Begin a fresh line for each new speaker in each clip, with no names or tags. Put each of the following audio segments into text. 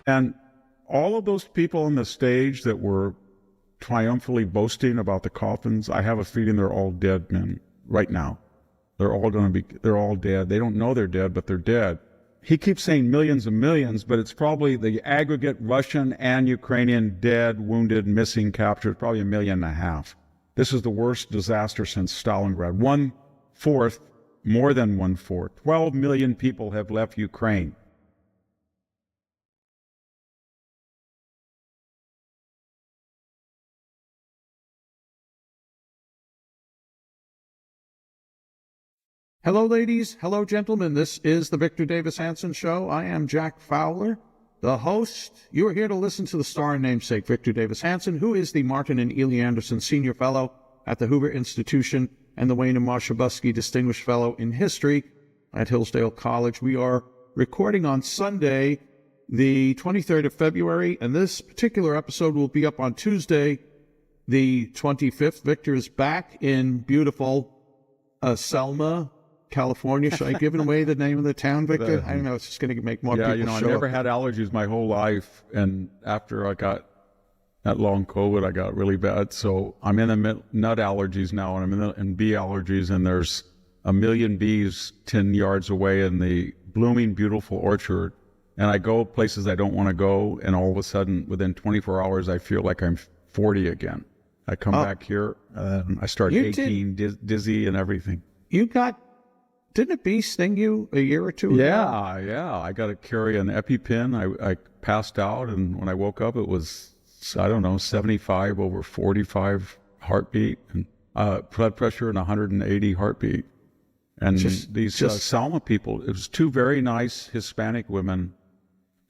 And all of those people on the stage that were triumphantly boasting about the coffins, I have a feeling they're all dead men right now. They're all dead. They don't know they're dead, but they're dead. He keeps saying millions and millions, but it's probably the aggregate Russian and Ukrainian dead, wounded, missing, captured, probably 1.5 million. This is the worst disaster since Stalingrad. 1/4, more than 1/4. 12 million people have left Ukraine.
Hello, ladies. Hello, gentlemen. This is the Victor Davis Hanson Show. I am Jack Fowler, the host. You are here to listen to the star and namesake, Victor Davis Hanson, who is the Martin and Ely Anderson Senior Fellow at the Hoover Institution and the Wayne and Marsha Busky Distinguished Fellow in History at Hillsdale College. We are recording on Sunday, the 23rd of February, and this particular episode will be up on Tuesday, the 25th. Victor is back in beautiful Selma, California. Should I give away the name of the town, Victor? I don't know. It's just going to make more people
I
show
never
up.
had allergies my whole life, and after I got that long COVID, I got really bad. So I'm in the nut allergies now, and I'm in bee allergies, and there's 1 million bees 10 yards away in the blooming, beautiful orchard. And I go places I don't want to go, and all of a sudden, within 24 hours, I feel like I'm 40 again. I come back here, I start aching, dizzy, and everything.
Didn't a bee sting you a year or two ago?
Yeah. I got to carry an EpiPen. I passed out, and when I woke up, it was, 75/45 heartbeat, and blood pressure and 180 heartbeat. And these Selma people, it was 2 very nice Hispanic women.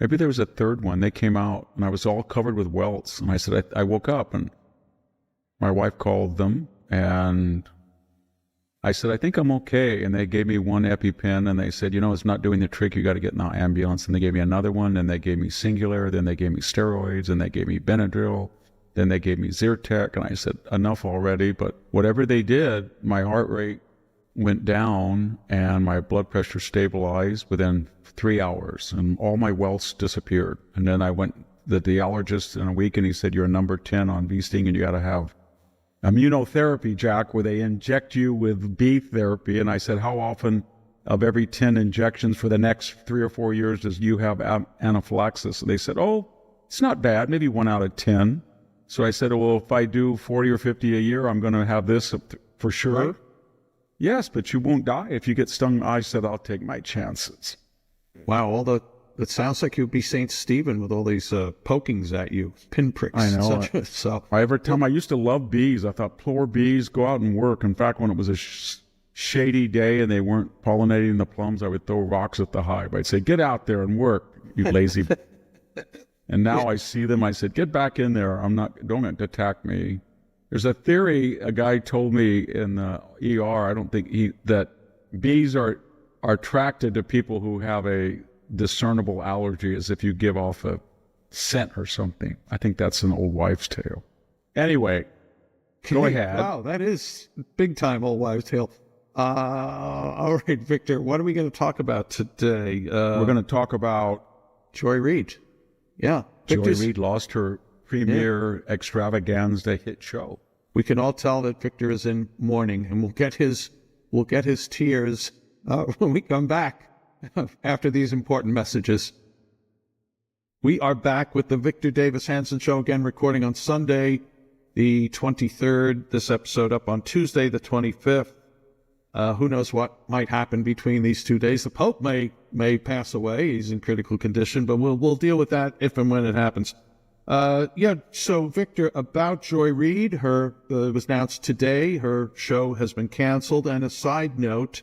Maybe there was a third one. They came out, and I was all covered with welts. And I said, I woke up, and my wife called them, and I said, I think I'm okay. And they gave me 1 EpiPen, and they said, it's not doing the trick. You got to get in the ambulance. And they gave me another one, and they gave me Singular, then they gave me steroids, and they gave me Benadryl, then they gave me Zyrtec. And I said, enough already. But whatever they did, my heart rate went down, and my blood pressure stabilized within 3 hours, and all my welts disappeared. And then I went to the allergist in a week, and he said, you're a number 10 on bee sting, and you got to have immunotherapy, Jack, where they inject you with bee therapy. And I said, how often of every 10 injections for the next 3 or 4 years does you have anaphylaxis? And they said, it's not bad, maybe 1 out of 10. So I said, well, if I do 40 or 50 a year, I'm going to have this for sure. Right. Yes, but you won't die if you get stung. I said, I'll take my chances.
Wow, it sounds like you'd be St. Stephen with all these pokings at you, pinpricks.
I know. Every time I used to love bees. I thought, poor bees, go out and work. In fact, when it was a shady day and they weren't pollinating the plums, I would throw rocks at the hive. I'd say, get out there and work, you lazy. And now I see them. I said, get back in there. Don't attack me. There's a theory a guy told me in the ER. I don't think that bees are attracted to people who have a discernible allergy, as if you give off a scent or something. I think that's an old wives' tale. Anyway, go ahead.
Wow, that is big time old wives' tale. All right, Victor, what are we going to talk about today?
We're going to talk about
Joy Reid. Yeah.
Joy Reid lost her premier extravaganza hit show.
We can all tell that Victor is in mourning, and we'll get his tears when we come back after these important messages. We are back with the Victor Davis Hanson Show, again recording on Sunday, the 23rd. This episode up on Tuesday, the 25th. Who knows what might happen between these 2 days. The Pope may pass away. He's in critical condition, but we'll deal with that if and when it happens. So Victor, about Joy Reid, it was announced today her show has been canceled. And a side note,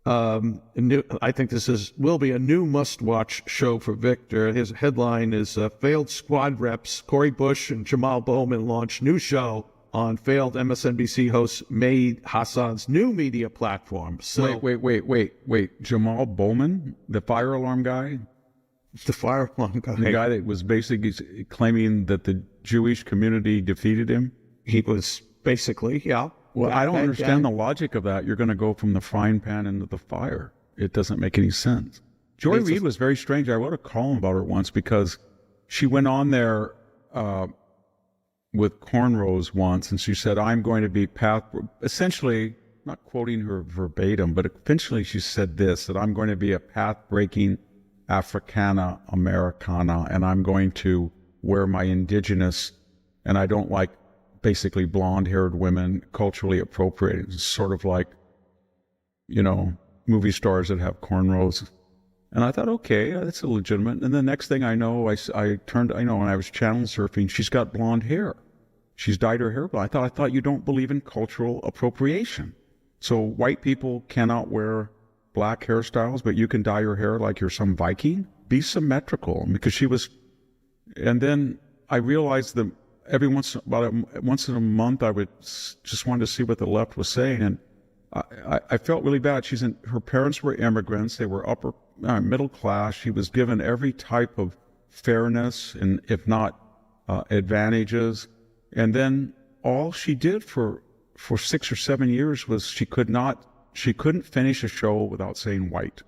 I think will be a new must-watch show for Victor. His headline is failed squad reps Corey Bush and Jamal Bowman launch new show on failed MSNBC host Maid Hassan's new media platform. So
Wait. Jamal Bowman, the fire alarm guy?
The fire alarm guy.
The guy that was basically claiming that the Jewish community defeated him?
He was basically, yeah.
Well, I don't understand the logic of that. You're going to go from the frying pan into the fire. It doesn't make any sense. Joy Reid was very strange. I wrote a column about her once because she went on there with cornrows once, and she said, I'm going to be essentially, not quoting her verbatim, but eventually she said this, that I'm going to be a path-breaking Africana Americana, and I'm going to wear my indigenous, and I don't like basically blonde-haired women, culturally appropriated. It's sort of like, movie stars that have cornrows. And I thought, okay, that's a legitimate. And the next thing I know, I turned, when I was channel surfing, she's got blonde hair. She's dyed her hair blonde. I thought you don't believe in cultural appropriation. So white people cannot wear black hairstyles, but you can dye your hair like you're some Viking? Be symmetrical. Because she was, and then I realized that once in a month, I would just wanted to see what the left was saying. And I felt really bad. Her parents were immigrants. They were upper middle class. She was given every type of fairness and if not advantages. And then all she did for 6 or 7 years was she couldn't finish a show without saying white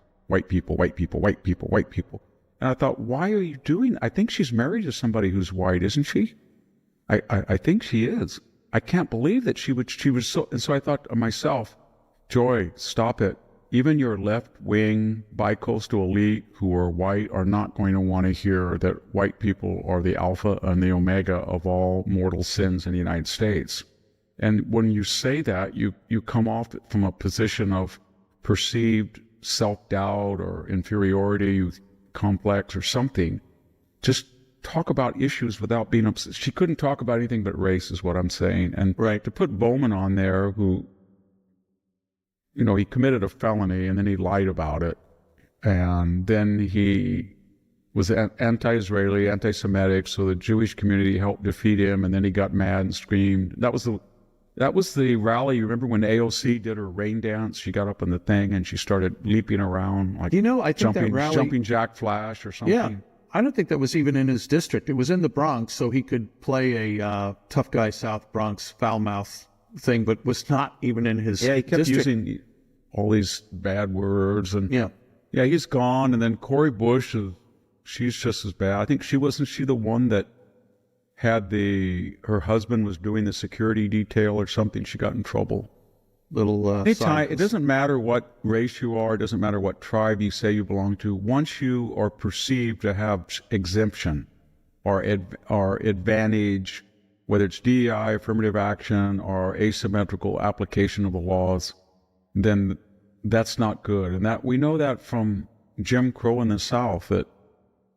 people, white people, white people, white people. And I thought, why are you doing? I think she's married to somebody who's white, isn't she? I think she is. I can't believe that she was so. And so I thought to myself, Joy, stop it. Even your left-wing bi-coastal elite who are white are not going to want to hear that white people are the alpha and the omega of all mortal sins in the United States. And when you say that, you come off from a position of perceived self-doubt or inferiority complex or something. Just talk about issues without being upset. She couldn't talk about anything but race is what I'm saying. And right, to put Bowman on there, who, he committed a felony and then he lied about it. And then he was anti-Israeli, anti-Semitic, so the Jewish community helped defeat him, and then he got mad and screamed. That was the rally. You remember when AOC did her rain dance? She got up on the thing and she started leaping around like
I think that rally,
jumping Jack Flash or something.
Yeah, I don't think that was even in his district. It was in the Bronx, so he could play a tough guy South Bronx foul mouth thing, but was not even in his
he kept
district.
Using all these bad words. And he's gone. And then Cori Bush, she's just as bad. I think wasn't she the one that had her husband was doing the security detail or something? She got in trouble. It doesn't matter what race you are. It doesn't matter what tribe you say you belong to. Once you are perceived to have exemption or advantage, whether it's DEI, affirmative action, or asymmetrical application of the laws, then that's not good. And that we know that from Jim Crow in the South, that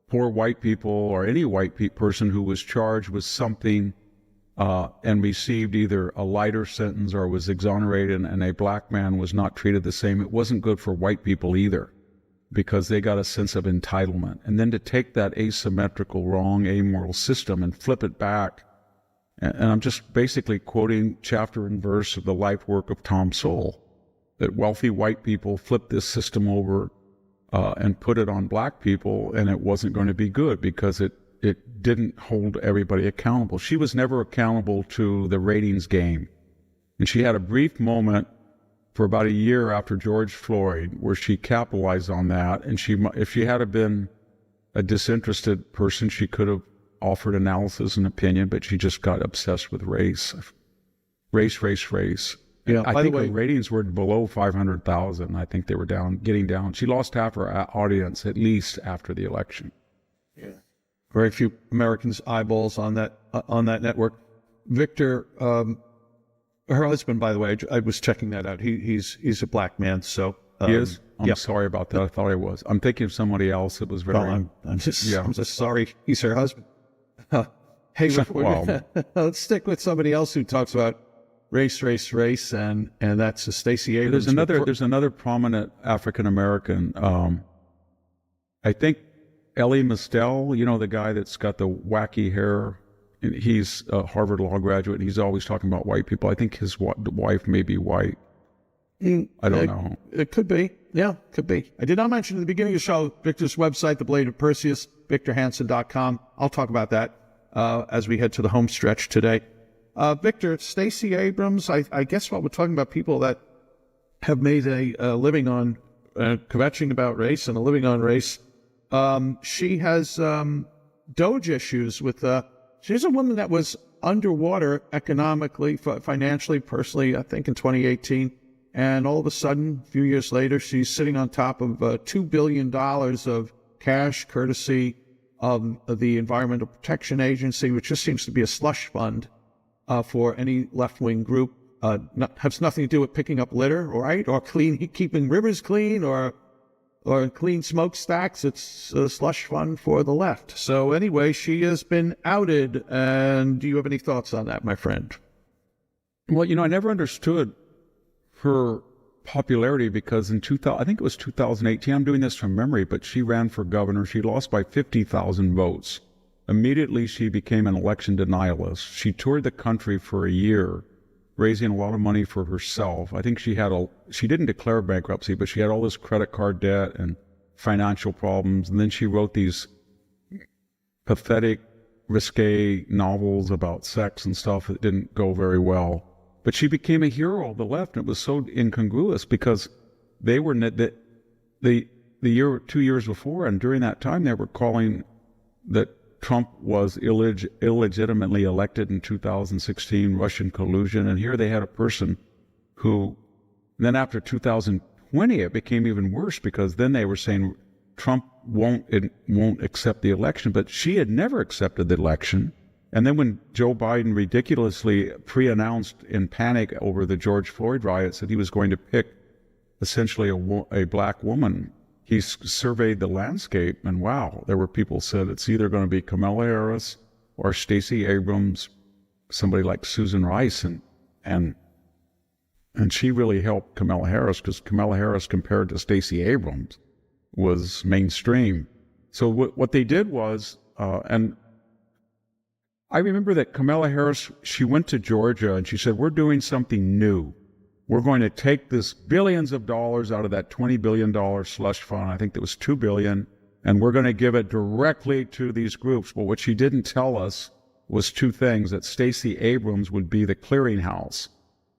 poor white people or any white person who was charged with something and received either a lighter sentence or was exonerated, and a black man was not treated the same, it wasn't good for white people either, because they got a sense of entitlement. And then to take that asymmetrical, wrong, amoral system and flip it back, and I'm just basically quoting chapter and verse of the life work of Tom Sowell, that wealthy white people flipped this system over and put it on black people, and it wasn't going to be good because it didn't hold everybody accountable. She was never accountable to the ratings game. And she had a brief moment for about a year after George Floyd where she capitalized on that. And if she had been a disinterested person, she could have offered analysis and opinion, but she just got obsessed with race. Race. Yeah, I think her ratings were below 500,000. I think they were getting down. She lost half her audience, at least after the election.
Yeah. Very few Americans' eyeballs on that network. Victor, her husband, by the way, I was checking that out. He's a black man, so
he is. I'm sorry about that. I thought I was. I'm thinking of somebody else that was very.
Well, I'm just sorry. He's her husband. Hey, let's stick with somebody else who talks about race, and that's Stacey Abrams.
There's another prominent African American. I think Elie Mystel, the guy that's got the wacky hair. He's a Harvard Law graduate, and he's always talking about white people. I think his wife may be white. I don't know.
It could be. Yeah, could be. I did not mention at the beginning of the show Victor's website, The Blade of Perseus, victorhanson.com. I'll talk about that as we head to the home stretch today. Victor, Stacey Abrams, I guess what we're talking about, people that have made a living on kvetching about race and a living on race. She has Doge issues with, she's a woman that was underwater economically, financially, personally, I think in 2018. And all of a sudden, a few years later, she's sitting on top of $2 billion of cash courtesy of the Environmental Protection Agency, which just seems to be a slush fund for any left-wing group. Has nothing to do with picking up litter, right? Or keeping rivers clean or clean smokestacks. It's a slush fund for the left. So anyway, she has been outed. And do you have any thoughts on that, my friend?
Well, I never understood her popularity because in I think it was 2018, I'm doing this from memory, but she ran for governor. She lost by 50,000 votes. Immediately, she became an election denialist. She toured the country for a year, raising a lot of money for herself. I think she didn't declare bankruptcy, but she had all this credit card debt and financial problems. And then she wrote these pathetic, risque novels about sex and stuff that didn't go very well. But she became a hero of the left, and it was so incongruous because they were the 2 years before, and during that time they were calling that Trump was illegitimately elected in 2016, Russian collusion, and here they had a person who, then after 2020, it became even worse because then they were saying Trump won't accept the election, but she had never accepted the election. And then when Joe Biden ridiculously pre-announced in panic over the George Floyd riots that he was going to pick essentially a black woman, he surveyed the landscape, and wow, there were people who said it's either going to be Kamala Harris or Stacey Abrams, somebody like Susan Rice, and she really helped Kamala Harris because Kamala Harris compared to Stacey Abrams was mainstream. So what they did was, and I remember that Kamala Harris, she went to Georgia and she said, we're doing something new. We're going to take this billions of dollars out of that $20 billion slush fund. I think that was $2 billion. And we're going to give it directly to these groups. But what she didn't tell us was two things, that Stacey Abrams would be the clearinghouse.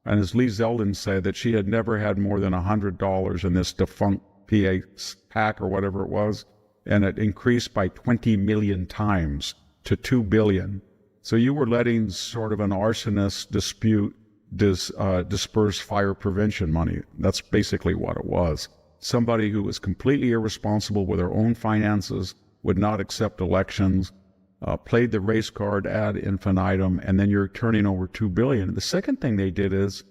And as Lee Zeldin said, that she had never had more than $100 in this defunct PAC or whatever it was. And it increased by 20 million times to 2 billion. So you were letting sort of an arsonist disperse fire prevention money. That's basically what it was. Somebody who was completely irresponsible with their own finances, would not accept elections, played the race card ad infinitum, and then you're turning over $2 billion. The second thing they did is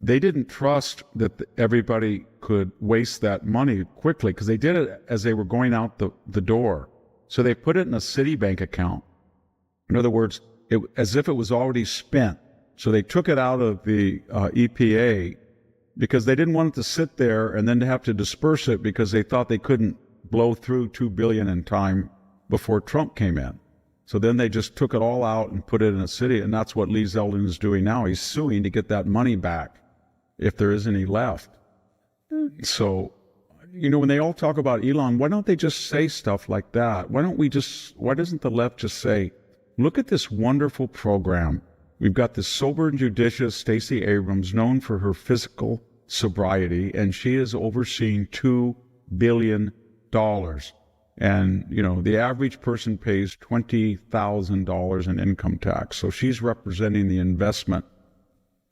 they didn't trust that everybody could waste that money quickly because they did it as they were going out the door. So they put it in a Citibank account. In other words, as if it was already spent. So they took it out of the EPA because they didn't want it to sit there and then to have to disperse it because they thought they couldn't blow through $2 billion in time before Trump came in. So then they just took it all out and put it in a city, and that's what Lee Zeldin is doing now. He's suing to get that money back if there is any left. So, when they all talk about Elon, why don't they just say stuff like that? Why doesn't the left just say, look at this wonderful program. We've got this sober and judicious Stacey Abrams, known for her physical sobriety, and she is overseeing $2 billion. And, the average person pays $20,000 in income tax. So she's representing the investment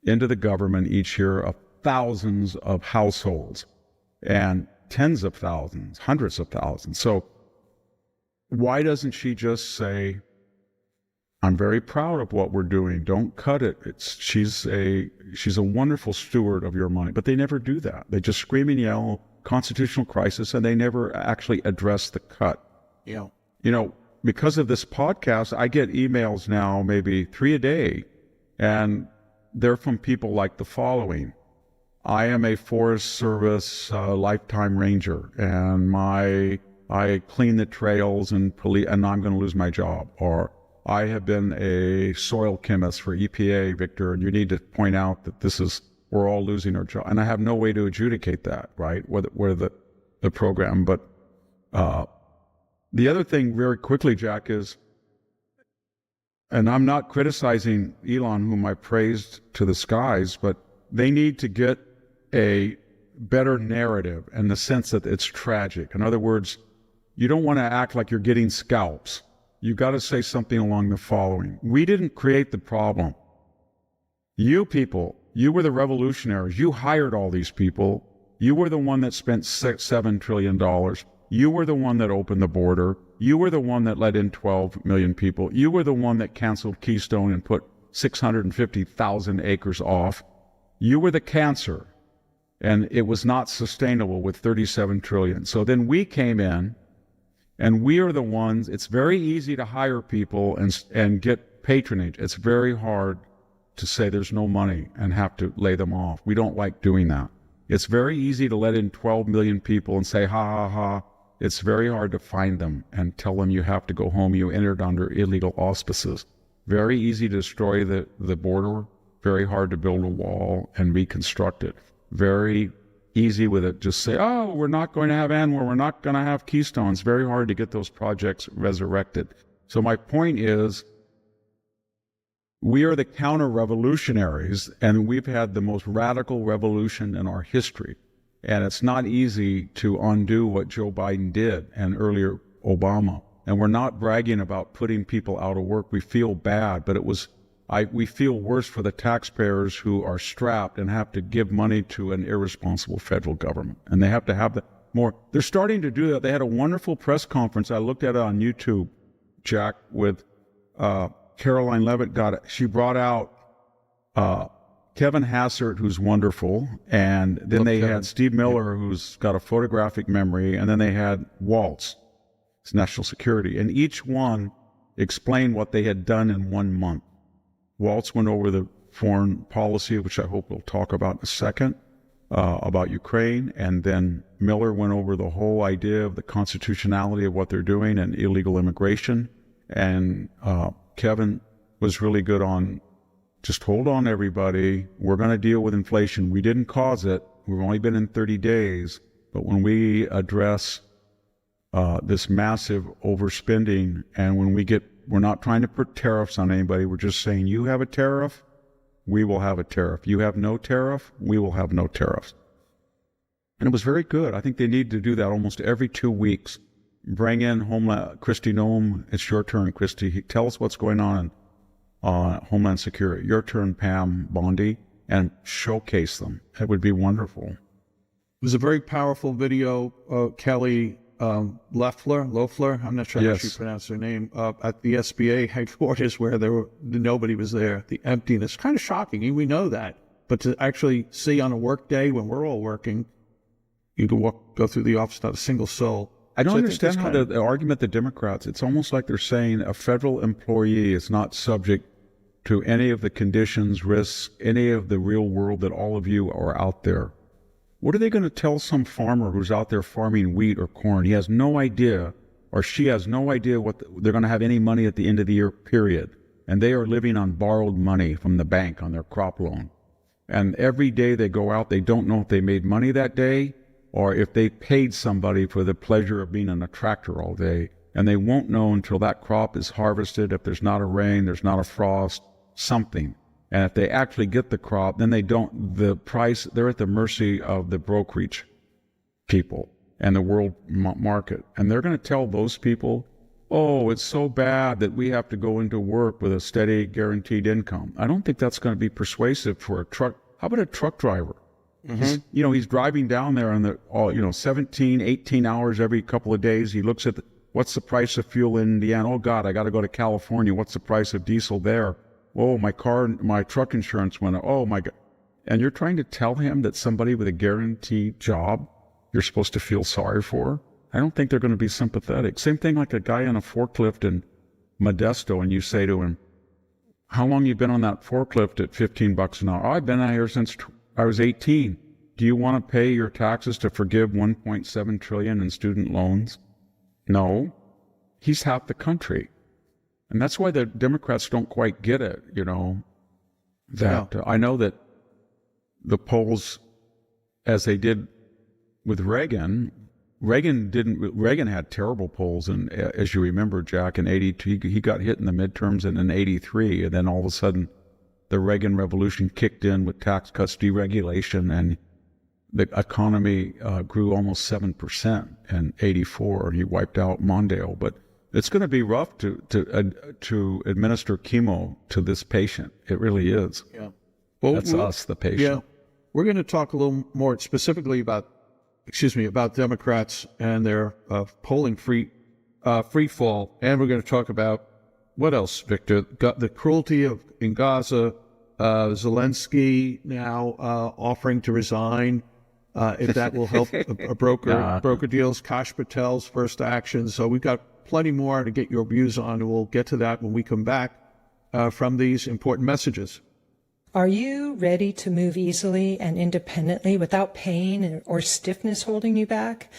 into the government each year of thousands of households and tens of thousands, hundreds of thousands. So why doesn't she just say, I'm very proud of what we're doing. Don't cut it. She's a wonderful steward of your money. But they never do that. They just scream and yell, constitutional crisis, and they never actually address the cut.
Yeah.
Because of this podcast, I get emails now, maybe 3 a day, and they're from people like the following. I am a Forest Service lifetime ranger, and I clean the trails and I'm going to lose my job. Or I have been a soil chemist for EPA, Victor, and you need to point out that we're all losing our job. And I have no way to adjudicate that, right? Where the program. But the other thing very quickly, Jack, is, and I'm not criticizing Elon, whom I praised to the skies, but they need to get a better narrative in the sense that it's tragic. In other words, you don't want to act like you're getting scalps. you got to say something along the following. We didn't create the problem. You people, you were the revolutionaries. You hired all these people. You were the one that spent $7 trillion. You were the one that opened the border. You were the one that let in 12 million people. You were the one that canceled Keystone and put 650,000 acres off. You were the cancer, and it was not sustainable with 37 trillion. So then we came in, and we are the ones. It's very easy to hire people and get patronage. It's very hard to say there's no money and have to lay them off. We don't like doing that. It's very easy to let in 12 million people and say, ha, ha, ha. It's very hard to find them and tell them you have to go home. You entered under illegal auspices. Very easy to destroy the border. Very hard to build a wall and reconstruct it. Very easy with it. Just say, oh, we're not going to have ANWR. We're not going to have Keystone. It's very hard to get those projects resurrected. So my point is, we are the counter-revolutionaries, and we've had the most radical revolution in our history. And it's not easy to undo what Joe Biden did and earlier Obama. And we're not bragging about putting people out of work. We feel bad, but we feel worse for the taxpayers who are strapped and have to give money to an irresponsible federal government. And they have to have more. They're starting to do that. They had a wonderful press conference. I looked at it on YouTube, Jack, with Caroline Levitt she brought out Kevin Hassert, who's wonderful, and then they had Steve Miller, who's got a photographic memory, and then they had Waltz, it's national security, and each one explained what they had done in 1 month. Waltz went over the foreign policy, which I hope we'll talk about in a second, about Ukraine, and then Miller went over the whole idea of the constitutionality of what they're doing and illegal immigration, and Kevin was really good on just hold on, everybody. We're going to deal with inflation. We didn't cause it. We've only been in 30 days. But when we address this massive overspending, and when we're not trying to put tariffs on anybody. We're just saying, you have a tariff, we will have a tariff. You have no tariff, we will have no tariffs. And it was very good. I think they need to do that almost every 2 weeks. Bring in Kristi Noem. It's your turn, Kristi. Tell us what's going on in Homeland Security. Your turn, Pam Bondi, and showcase them. It would be wonderful.
It was a very powerful video. Kelly Loeffler, I'm not sure how she pronounced her name, at the SBA headquarters where nobody was there. The emptiness, kind of shocking. We know that. But to actually see on a work day when we're all working, you can go through the office, not a single soul.
I don't understand how the argument the Democrats, it's almost like they're saying a federal employee is not subject to any of the conditions, risks, any of the real world that all of you are out there. What are they going to tell some farmer who's out there farming wheat or corn? He has no idea, or she has no idea what they're going to have any money at the end of the year, period. And they are living on borrowed money from the bank on their crop loan. And every day they go out, they don't know if they made money that day, or if they paid somebody for the pleasure of being on a tractor all day. And they won't know until that crop is harvested, if there's not a rain, there's not a frost, something. And if they actually get the crop, then they're at the mercy of the brokerage people and the world market. And they're going to tell those people, oh, it's so bad that we have to go into work with a steady guaranteed income. I don't think that's going to be persuasive for a truck. How about a truck driver? Mm-hmm. He's driving down there on 17, 18 hours every couple of days. He looks at what's the price of fuel in Indiana? Oh God, I got to go to California. What's the price of diesel there? Oh, my truck insurance went up. Oh my God. And you're trying to tell him that somebody with a guaranteed job you're supposed to feel sorry for? I don't think they're going to be sympathetic. Same thing like a guy on a forklift in Modesto, and you say to him, how long you been on that forklift at $15 an hour? Oh, I've been out here since I was 18. Do you want to pay your taxes to forgive $1.7 trillion in student loans? No. He's half the country. And that's why the Democrats don't quite get it, I know that the polls, as they did with Reagan had terrible polls. And as you remember, Jack, in 82, he got hit in the midterms, and in 83, and then all of a sudden the Reagan revolution kicked in with tax cuts, deregulation, and the economy grew almost 7% in 84. He wiped out Mondale. But It's going to be rough to administer chemo to this patient. It really is.
Yeah. Well,
that's us, the patient.
Yeah. We're going to talk a little more specifically about Democrats and their polling free fall, and we're going to talk about what else, Victor? The cruelty in Gaza, Zelensky now offering to resign, if that will help broker deals, Kash Patel's first action. So we've got plenty more to get your views on, and we'll get to that when we come back from these important messages.
Are you ready to move easily and independently without pain or stiffness holding you back?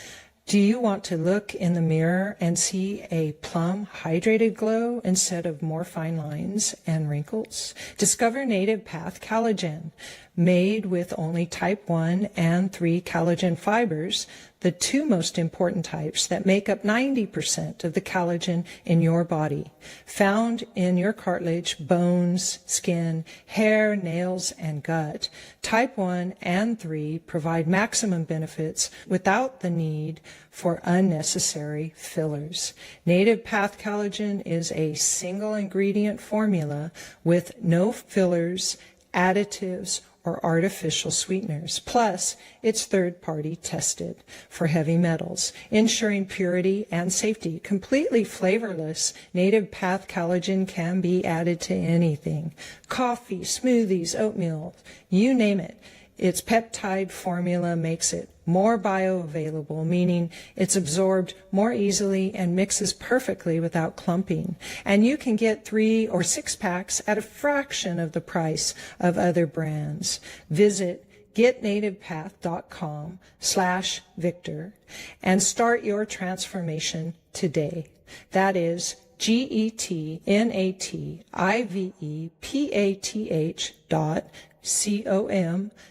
Do you want to look in the mirror and see a plump, hydrated glow instead of more fine lines and wrinkles? Discover Native Path Collagen. Made with only type 1 and 3 collagen fibers, the two most important types that make up 90% of the collagen in your body, found in your cartilage, bones, skin, hair, nails, and gut. Type 1 and 3 provide maximum benefits without the need for unnecessary fillers. Native Path Collagen is a single ingredient formula with no fillers, additives, or artificial sweeteners. Plus, it's third-party tested for heavy metals, ensuring purity and safety. Completely flavorless, Native Path Collagen can be added to anything. Coffee, smoothies, oatmeal, you name it. Its peptide formula makes it more bioavailable, meaning it's absorbed more easily and mixes perfectly without clumping. And you can get 3 or 6 packs at a fraction of the price of other brands. Visit getnativepath.com/Victor and start your transformation today. That is getnativepath.com/VICTOR.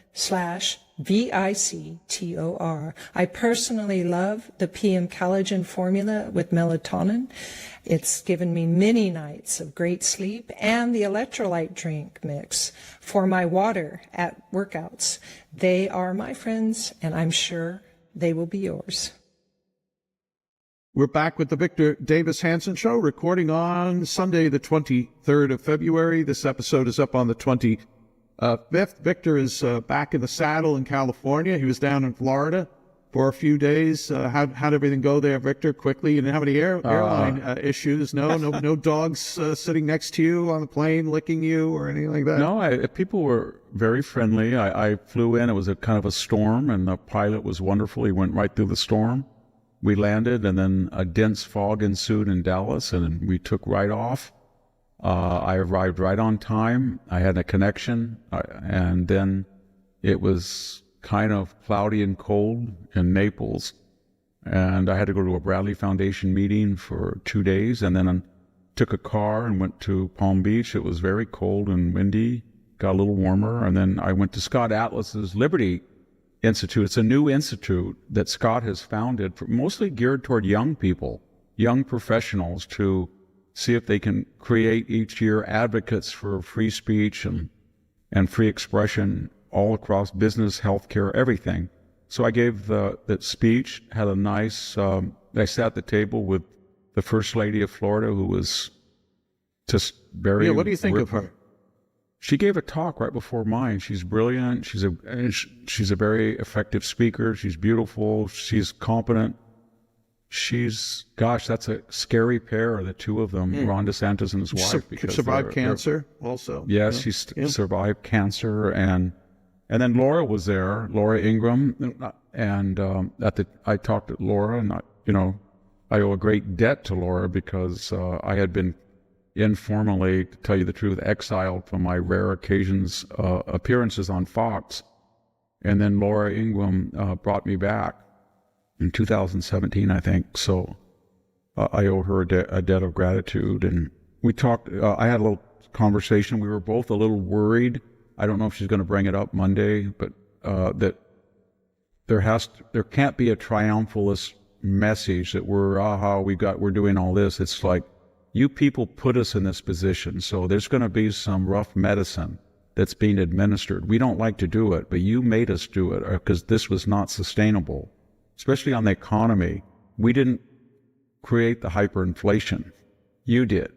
I personally love the PM Collagen formula with melatonin. It's given me many nights of great sleep, and the electrolyte drink mix for my water at workouts. They are my friends, and I'm sure they will be yours.
We're back with the Victor Davis Hanson Show, recording on Sunday, the 23rd of February. This episode is up on the 25th. Victor is back in the saddle in California. He was down in Florida for a few days. How'd everything go there, Victor? Quickly, you didn't have any airline issues? No dogs sitting next to you on the plane licking you or anything like that?
No, people were very friendly. I flew in. It was a kind of a storm, and the pilot was wonderful. He went right through the storm. We landed, and then a dense fog ensued in Dallas, and we took right off. I arrived right on time. I had a connection, and then it was kind of cloudy and cold in Naples, and I had to go to a Bradley Foundation meeting for 2 days, and then I took a car and went to Palm Beach. It was very cold and windy, got a little warmer, and then I went to Scott Atlas's Liberty Institute. It's a new institute that Scott has founded, mostly geared toward young people, young professionals, to see if they can create each year advocates for free speech and free expression all across business, healthcare, everything. So I gave that speech, had a nice, I sat at the table with the First Lady of Florida, who was just very...
Yeah, what do you think of her?
She gave a talk right before mine. She's brilliant. She's a very effective speaker. She's beautiful. She's competent. That's a scary pair, the two of them, Ron DeSantis and his wife.
Because survived cancer also.
Yes, she survived cancer. And then Laura was there, Laura Ingraham. And I talked to Laura, and I owe a great debt to Laura because I had been informally, to tell you the truth, exiled from my rare occasions appearances on Fox. And then Laura Ingraham brought me back in 2017, I think. So I owe her a debt of gratitude. And we talked, I had a little conversation. We were both a little worried. I don't know if she's going to bring it up Monday, but that there can't be a triumphalist message that we're doing all this. It's like, you people put us in this position, so there's going to be some rough medicine that's being administered. We don't like to do it, but you made us do it because this was not sustainable, especially on the economy. We didn't create the hyperinflation. You did.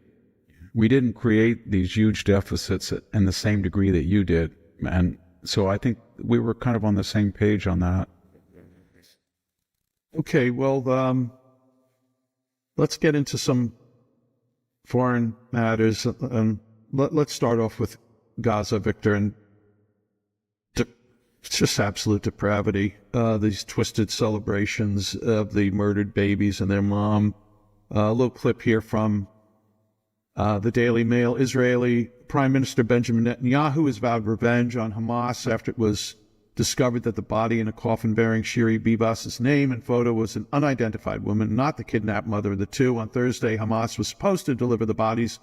We didn't create these huge deficits in the same degree that you did. And so I think we were kind of on the same page on that.
Okay, well, let's get into some foreign matters. Let's start off with Gaza, Victor, and it's just absolute depravity. These twisted celebrations of the murdered babies and their mom. A little clip here from the Daily Mail. Israeli Prime Minister Benjamin Netanyahu has vowed revenge on Hamas after it was discovered that the body in a coffin bearing Shiri Bibas's name and photo was an unidentified woman, not the kidnapped mother of the two. On Thursday, Hamas was supposed to deliver the bodies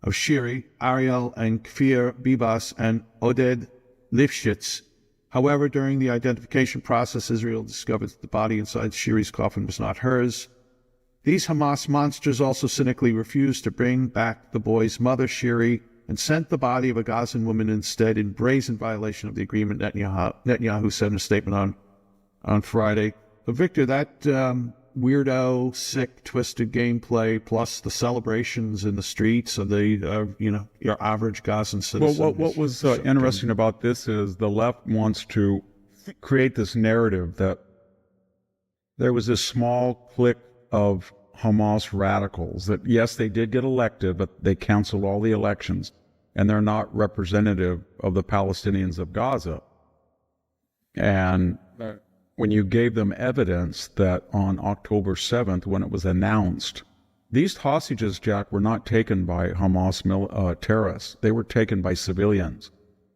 of Shiri, Ariel and Kfir Bibas, and Oded Lifshitz. However, during the identification process, Israel discovered that the body inside Shiri's coffin was not hers. These Hamas monsters also cynically refused to bring back the boy's mother, Shiri, and sent the body of a Gazan woman instead in brazen violation of the agreement, Netanyahu said in a statement on Friday. But Victor, that weirdo, sick, twisted gameplay, plus the celebrations in the streets of the, your average Gazan citizen.
Well, what was interesting about this is the left wants to create this narrative that there was this small clique of Hamas radicals that, yes, they did get elected, but they canceled all the elections, and they're not representative of the Palestinians of Gaza. And when you gave them evidence that on October 7th, when it was announced, these hostages, Jack, were not taken by Hamas terrorists. They were taken by civilians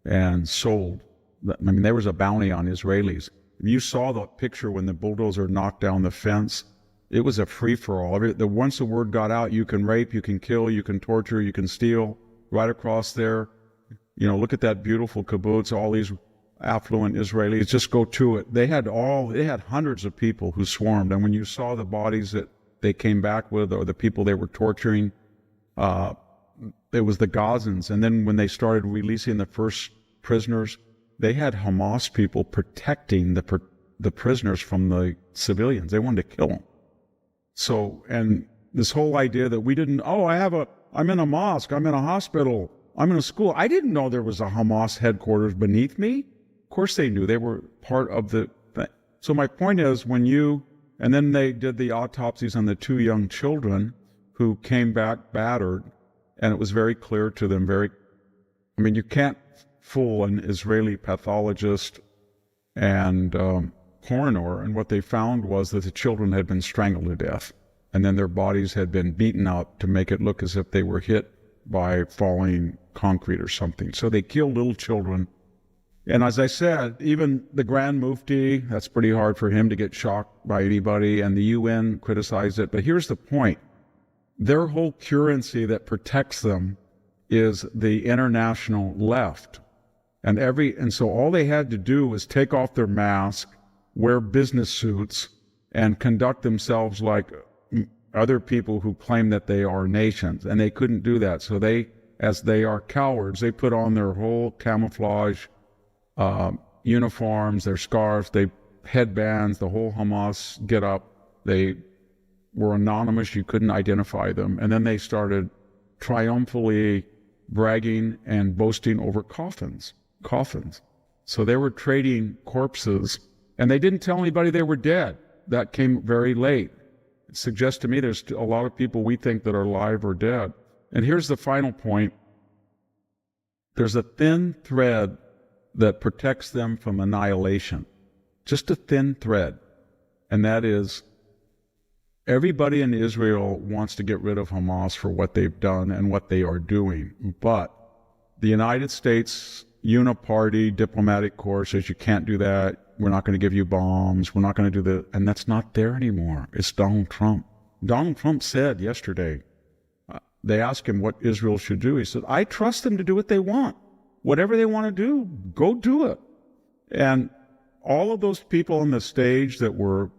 and sold. I mean, there was a bounty on Israelis. You saw the picture when the bulldozer knocked down the fence. It was a free-for-all. Once the word got out, you can rape, you can kill, you can torture, you can steal. Right across there, look at that beautiful kibbutz, all these affluent Israelis, just go to it. They had hundreds of people who swarmed, and when you saw the bodies that they came back with, or the people they were torturing, it was the Gazans. And then when they started releasing the first prisoners, they had Hamas people protecting the prisoners from the civilians. They wanted to kill them. So, and this whole idea that we didn't, I'm in a mosque, I'm in a hospital, I'm in a school. I didn't know there was a Hamas headquarters beneath me. Of course they knew. They were part of the thing. So my point is, and then they did the autopsies on the two young children who came back battered, and it was very clear to them, you can't fool an Israeli pathologist and coroner, and what they found was that the children had been strangled to death, and then their bodies had been beaten up to make it look as if they were hit by falling concrete or something. So they killed little children. And as I said, even the Grand Mufti, that's pretty hard for him to get shocked by anybody, and the UN criticized it. But here's the point. Their whole currency that protects them is the international left. And so all they had to do was take off their mask, wear business suits, and conduct themselves like other people who claim that they are nations. And they couldn't do that. So as they are cowards, they put on their whole camouflage uniforms, their scarves, headbands, the whole Hamas get up. They were anonymous. You couldn't identify them. And then they started triumphantly bragging and boasting over coffins. So they were trading corpses, and they didn't tell anybody they were dead. That came very late. It suggests to me there's a lot of people we think that are alive or dead. And here's the final point. There's a thin thread that protects them from annihilation. Just a thin thread. And that is, everybody in Israel wants to get rid of Hamas for what they've done and what they are doing. But the United States uniparty diplomatic corps says you can't do that. We're not going to give you bombs. We're not going to do and that's not there anymore. It's Donald Trump. Donald Trump said yesterday, they asked him what Israel should do. He said, I trust them to do what they want. Whatever they want to do, go do it. And all of those people on the stage that were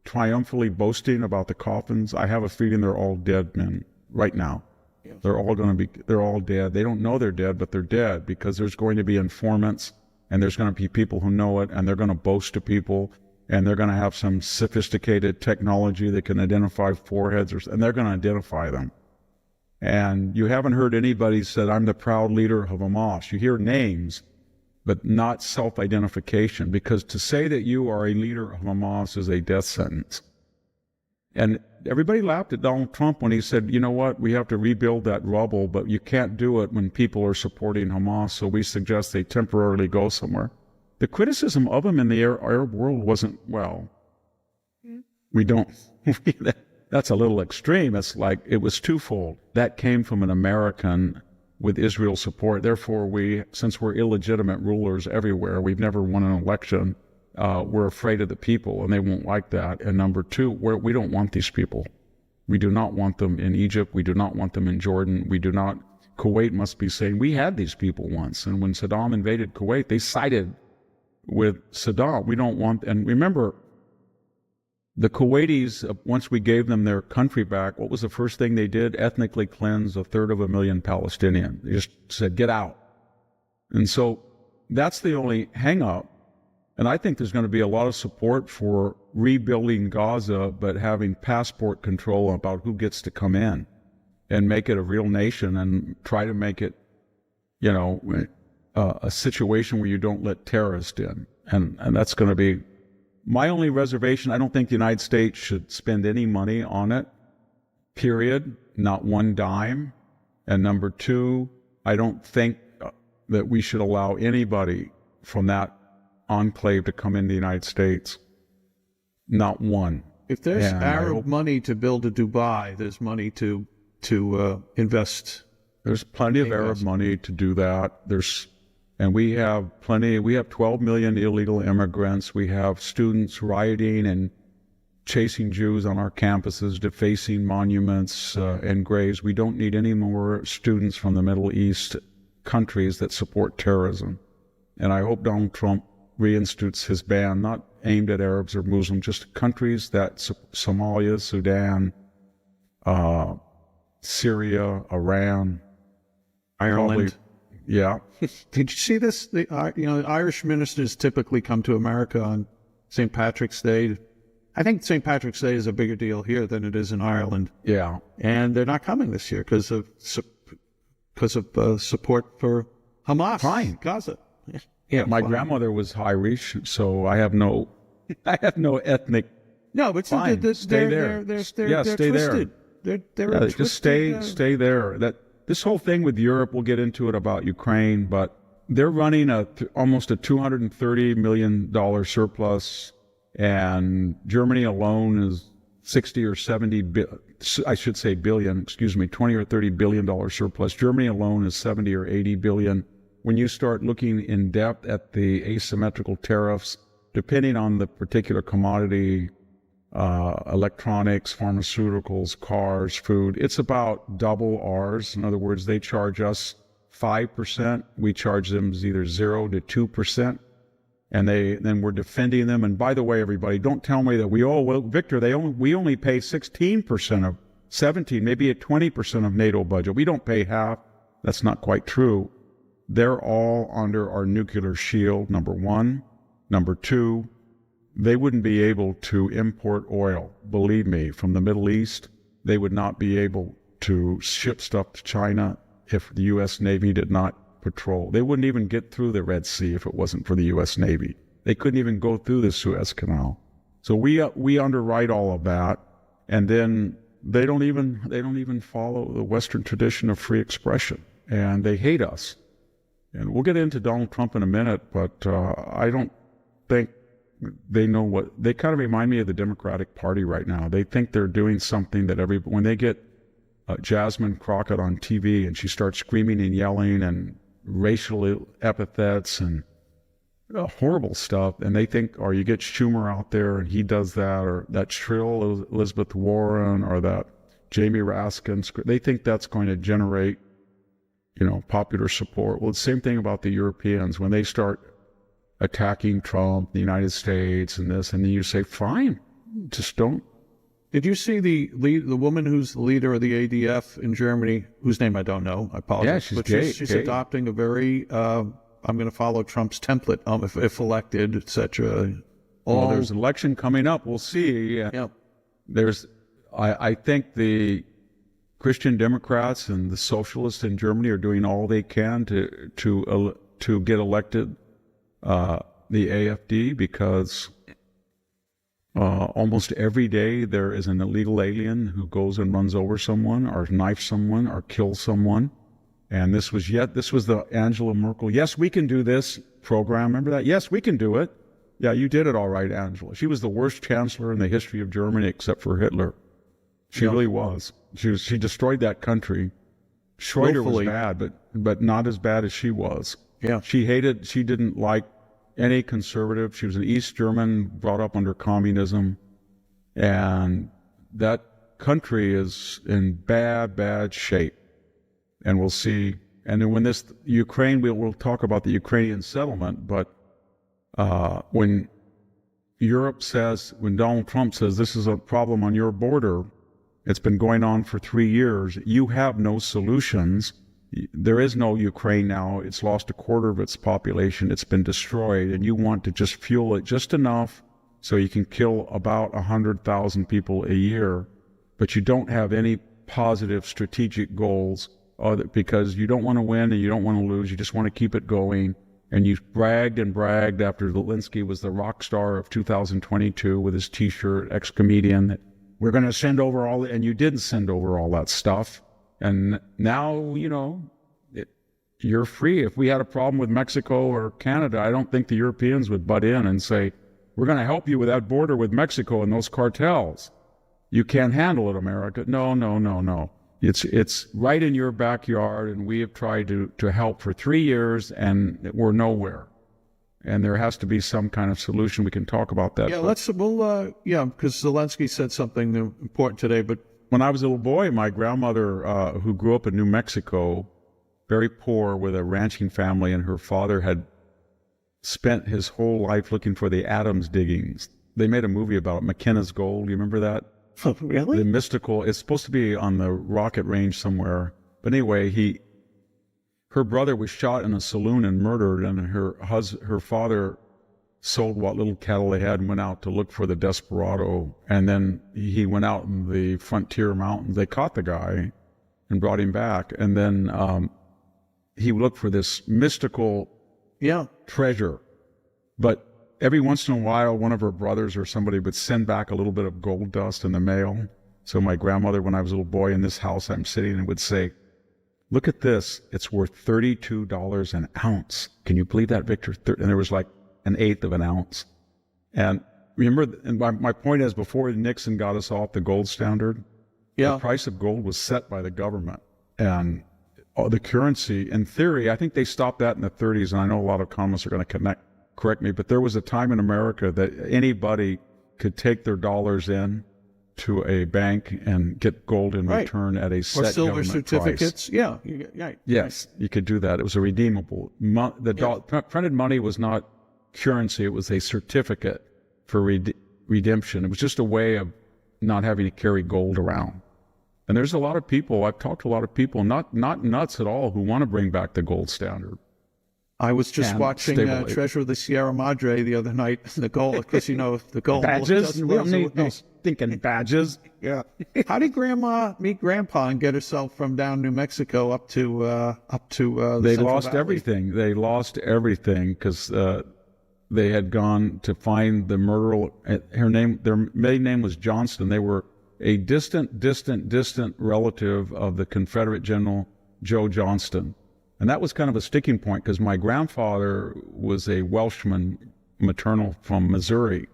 triumphantly boasting about the coffins, I have a feeling they're all dead men right now. Yeah. They're all dead. They don't know they're dead, but they're dead because there's going to be informants, and there's going to be people who know it, and they're going to boast to people. and they're going to have some sophisticated technology that can identify foreheads, and they're going to identify them. And you haven't heard anybody said, I'm the proud leader of Hamas. You hear names, but not self-identification, because to say that you are a leader of Hamas is a death sentence. And everybody laughed at Donald Trump when he said, you know what, we have to rebuild that rubble, but you can't do it when people are supporting Hamas, so we suggest they temporarily go somewhere. The criticism of him in the Arab world wasn't, well, we don't, that's a little extreme. It's like, it was twofold. That came from an American with Israel support. Therefore, since we're illegitimate rulers everywhere, we've never won an election, we're afraid of the people, and they won't like that. And number two, we don't want these people. We do not want them in Egypt. We do not want them in Jordan. We do not. Kuwait must be saying, we had these people once. And when Saddam invaded Kuwait, they sided with Saddam. We don't want, and remember, the Kuwaitis, once we gave them their country back, what was the first thing they did? Ethnically cleanse 250,000 Palestinians. They just said, get out. And so that's the only hang-up. And I think there's going to be a lot of support for rebuilding Gaza, but having passport control about who gets to come in and make it a real nation and try to make it, a situation where you don't let terrorists in. And that's going to be my only reservation. I don't think the United States should spend any money on it, period, not one dime. And number two, I don't think that we should allow anybody from that enclave to come into the United States. Not one.
If there's Arab money to build a Dubai, there's money to invest.
There's plenty of Arab money to do that. And we have plenty. We have 12 million illegal immigrants. We have students rioting and chasing Jews on our campuses, defacing monuments and graves. We don't need any more students from the Middle East countries that support terrorism. And I hope Donald Trump reinstitutes his ban, not aimed at Arabs or Muslims, just countries that Somalia, Sudan, Syria, Iran,
Ireland.
Yeah.
Did you see this? The Irish ministers typically come to America on St. Patrick's Day. I think St. Patrick's Day is a bigger deal here than it is in Ireland.
Yeah.
And they're not coming this year because of support for Hamas.
Fine.
Gaza.
Yeah. My grandmother was Irish, so I have no ethnic.
No, but
fine. Stay there. Stay
twisted.
There. Just stay there. This whole thing with Europe, we'll get into it about Ukraine, but they're running almost a $230 million surplus, and Germany alone is 60 or 70, I should say billion, 20 or $30 billion surplus. Germany alone is 70 or 80 billion. When you start looking in depth at the asymmetrical tariffs, depending on the particular commodity, electronics, pharmaceuticals, cars, food, it's about double ours. In other words, they charge us 5%. We charge them either 0 to 2%. And then we're defending them. And by the way, everybody, don't tell me that Victor, we only pay 16% of 17, maybe a 20% of NATO budget. We don't pay half. That's not quite true. They're all under our nuclear shield, number one. Number two, they wouldn't be able to import oil, believe me, from the Middle East. They would not be able to ship stuff to China if the U.S. Navy did not patrol. They wouldn't even get through the Red Sea if it wasn't for the U.S. Navy. They couldn't even go through the Suez Canal. So we underwrite all of that, and then they don't even follow the Western tradition of free expression, and they hate us. And we'll get into Donald Trump in a minute, but I don't think they know what they kind of remind me of the Democratic Party right now. They think they're doing something that when they get Jasmine Crockett on TV and she starts screaming and yelling and racial epithets and horrible stuff, and they think, or you get Schumer out there and he does that, or that shrill Elizabeth Warren or that Jamie Raskin, they think that's going to generate, popular support. Well, the same thing about the Europeans. When they start attacking Trump, the United States, and this, and then you say, fine, just don't.
Did you see the woman who's the leader of the ADF in Germany, whose name I don't know? I apologize.
Yeah, she's
but
gay.
She's adopting a very, I'm going to follow Trump's template if elected, etc.
Well, there's an election coming up. We'll see.
Yeah.
I think the Christian Democrats and the socialists in Germany are doing all they can to get elected the AfD, because almost every day there is an illegal alien who goes and runs over someone or knifes someone or kills someone. And this was the Angela Merkel, yes, we can do this program. Remember that? Yes, we can do it. Yeah, you did it all right, Angela. She was the worst chancellor in the history of Germany except for Hitler. She really was. She destroyed that country. Schroeder was bad, but not as bad as she was.
Yeah.
She didn't like any conservative. She was an East German brought up under communism. And that country is in bad shape. And we'll see. And then when this Ukraine, we'll talk about the Ukrainian settlement, but when Donald Trump says this is a problem on your border, it's been going on for 3 years, you have no solutions. There is no Ukraine now. It's lost a quarter of its population. It's been destroyed, and you want to just fuel it just enough so you can kill about 100,000 people a year, but you don't have any positive strategic goals because you don't want to win and you don't want to lose. You just want to keep it going. And you bragged after Zelensky was the rock star of 2022 with his T-shirt, ex-comedian, that we're going to send over and you didn't send over all that stuff. And now, you're free. If we had a problem with Mexico or Canada, I don't think the Europeans would butt in and say, we're going to help you with that border with Mexico and those cartels. You can't handle it, America. No. It's right in your backyard, and we have tried to help for 3 years, and we're nowhere. And there has to be some kind of solution. We can talk about that.
Yeah, because Zelensky said something important today. But
when I was a little boy, my grandmother, who grew up in New Mexico, very poor with a ranching family, and her father had spent his whole life looking for the Adams diggings. They made a movie about it, McKenna's Gold. You remember that?
Oh, really?
The mystical, it's supposed to be on the rocket range somewhere. But anyway, her brother was shot in a saloon and murdered, and her father sold what little cattle they had and went out to look for the desperado. And then he went out in the frontier mountains. They caught the guy and brought him back. And then he looked for this mystical treasure. But every once in a while, one of her brothers or somebody would send back a little bit of gold dust in the mail. So my grandmother, when I was a little boy in this house I'm sitting in, would say, look at this. It's worth $32 an ounce. Can you believe that, Victor? And there was like an eighth of an ounce. And remember, and my point is, before Nixon got us off the gold standard, the price of gold was set by the government. And the currency, in theory, I think they stopped that in the 30s, and I know a lot of economists are going to correct me, but there was a time in America that anybody could take their dollars in to a bank and get gold in return at a set
silver certificates
price. Yes, you could do that. It was a redeemable. Printed money was not currency. It was a certificate for redemption. It was just a way of not having to carry gold around. And there's a lot of people, I've talked to a lot of people, not nuts at all, who want to bring back the gold standard.
I was just watching Treasure of the Sierra Madre the other night. The gold, because the gold
badges. We don't need no stinking badges.
Yeah. How did Grandma meet Grandpa and get herself from down New Mexico up to
They lost everything. They lost everything because they had gone to find the murderer. Their maiden name was Johnston. They were a distant relative of the Confederate General Joe Johnston. And that was kind of a sticking point because my grandfather was a Welshman, maternal from Missouri.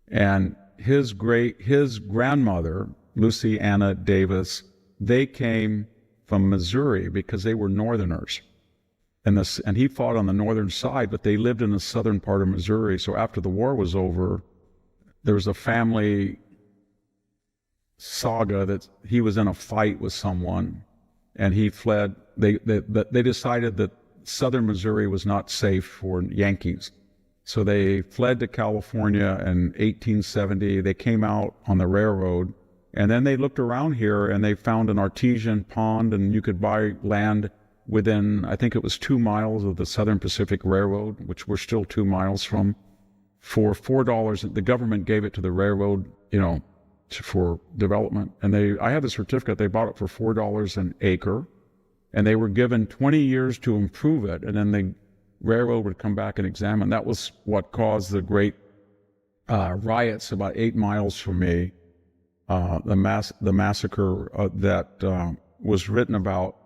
And his grandmother, Lucy Anna Davis, they came from Missouri because they were Northerners. And he fought on the northern side, but they lived in the southern part of Missouri. So after the war was over, there was a family saga that he was in a fight with someone and he fled. They decided that southern Missouri was not safe for Yankees. So they fled to California in 1870. They came out on the railroad, and then they looked around here and they found an artesian pond, and you could buy land within, I think it was 2 miles of the Southern Pacific Railroad, which we're still 2 miles from for $4. The government gave it to the railroad, for development. And I had the certificate. They bought it for $4 an acre, and they were given 20 years to improve it. And then the railroad would come back and examine. That was what caused the great riots about 8 miles from me. The massacre that was written about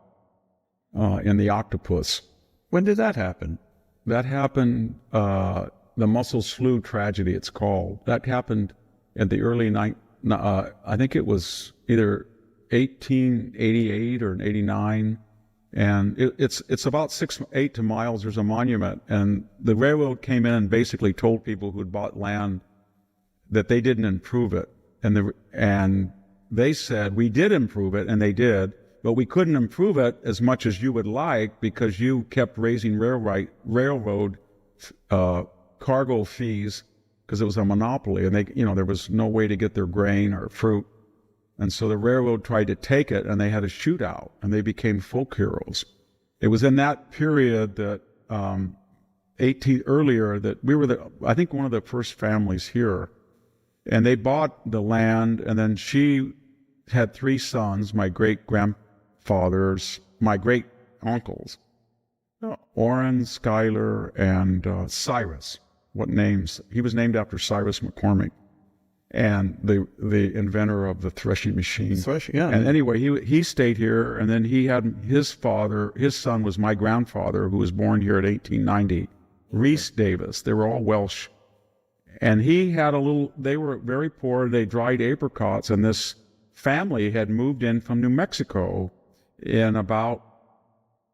in The Octopus.
When did that happen?
That happened, the Muscle Slough tragedy, it's called. That happened in the early I think it was either 1888 or 89. And it's about 8 miles. There's a monument, and the railroad came in and basically told people who'd bought land that they didn't improve it. And they said, we did improve it, and they did, but we couldn't improve it as much as you would like because you kept raising railroad cargo fees because it was a monopoly, and there was no way to get their grain or fruit. And so the railroad tried to take it, and they had a shootout, and they became folk heroes. It was in that period that earlier that we were I think one of the first families here. And they bought the land, and then she had 3 sons, my great-grandfathers, my great-uncles, Orrin, Schuyler, and Cyrus. What names? He was named after Cyrus McCormick, and the inventor of the threshing machine.
Yeah.
And anyway, he stayed here, and then he had his son was my grandfather, who was born here in 1890, Rhys Davis. They were all Welsh. And he had they were very poor, they dried apricots, and this family had moved in from New Mexico in about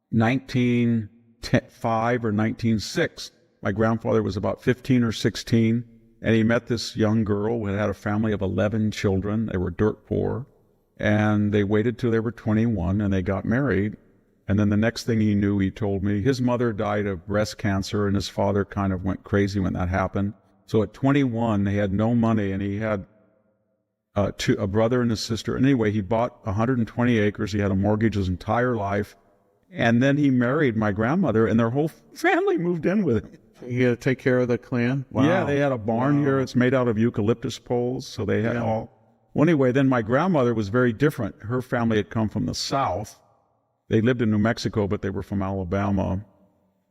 1905 or 1906. My grandfather was about 15 or 16, and he met this young girl who had a family of 11 children. They were dirt poor, and they waited till they were 21, and they got married. And then the next thing he knew, he told me, his mother died of breast cancer, and his father kind of went crazy when that happened. So at 21, they had no money, and he had a brother and a sister. Anyway, he bought 120 acres. He had a mortgage his entire life. And then he married my grandmother, and their whole family moved in with him.
He had to take care of the clan? Wow.
Yeah, they had a barn here. It's made out of eucalyptus poles, so they had all. Well, anyway, then my grandmother was very different. Her family had come from the South. They lived in New Mexico, but they were from Alabama.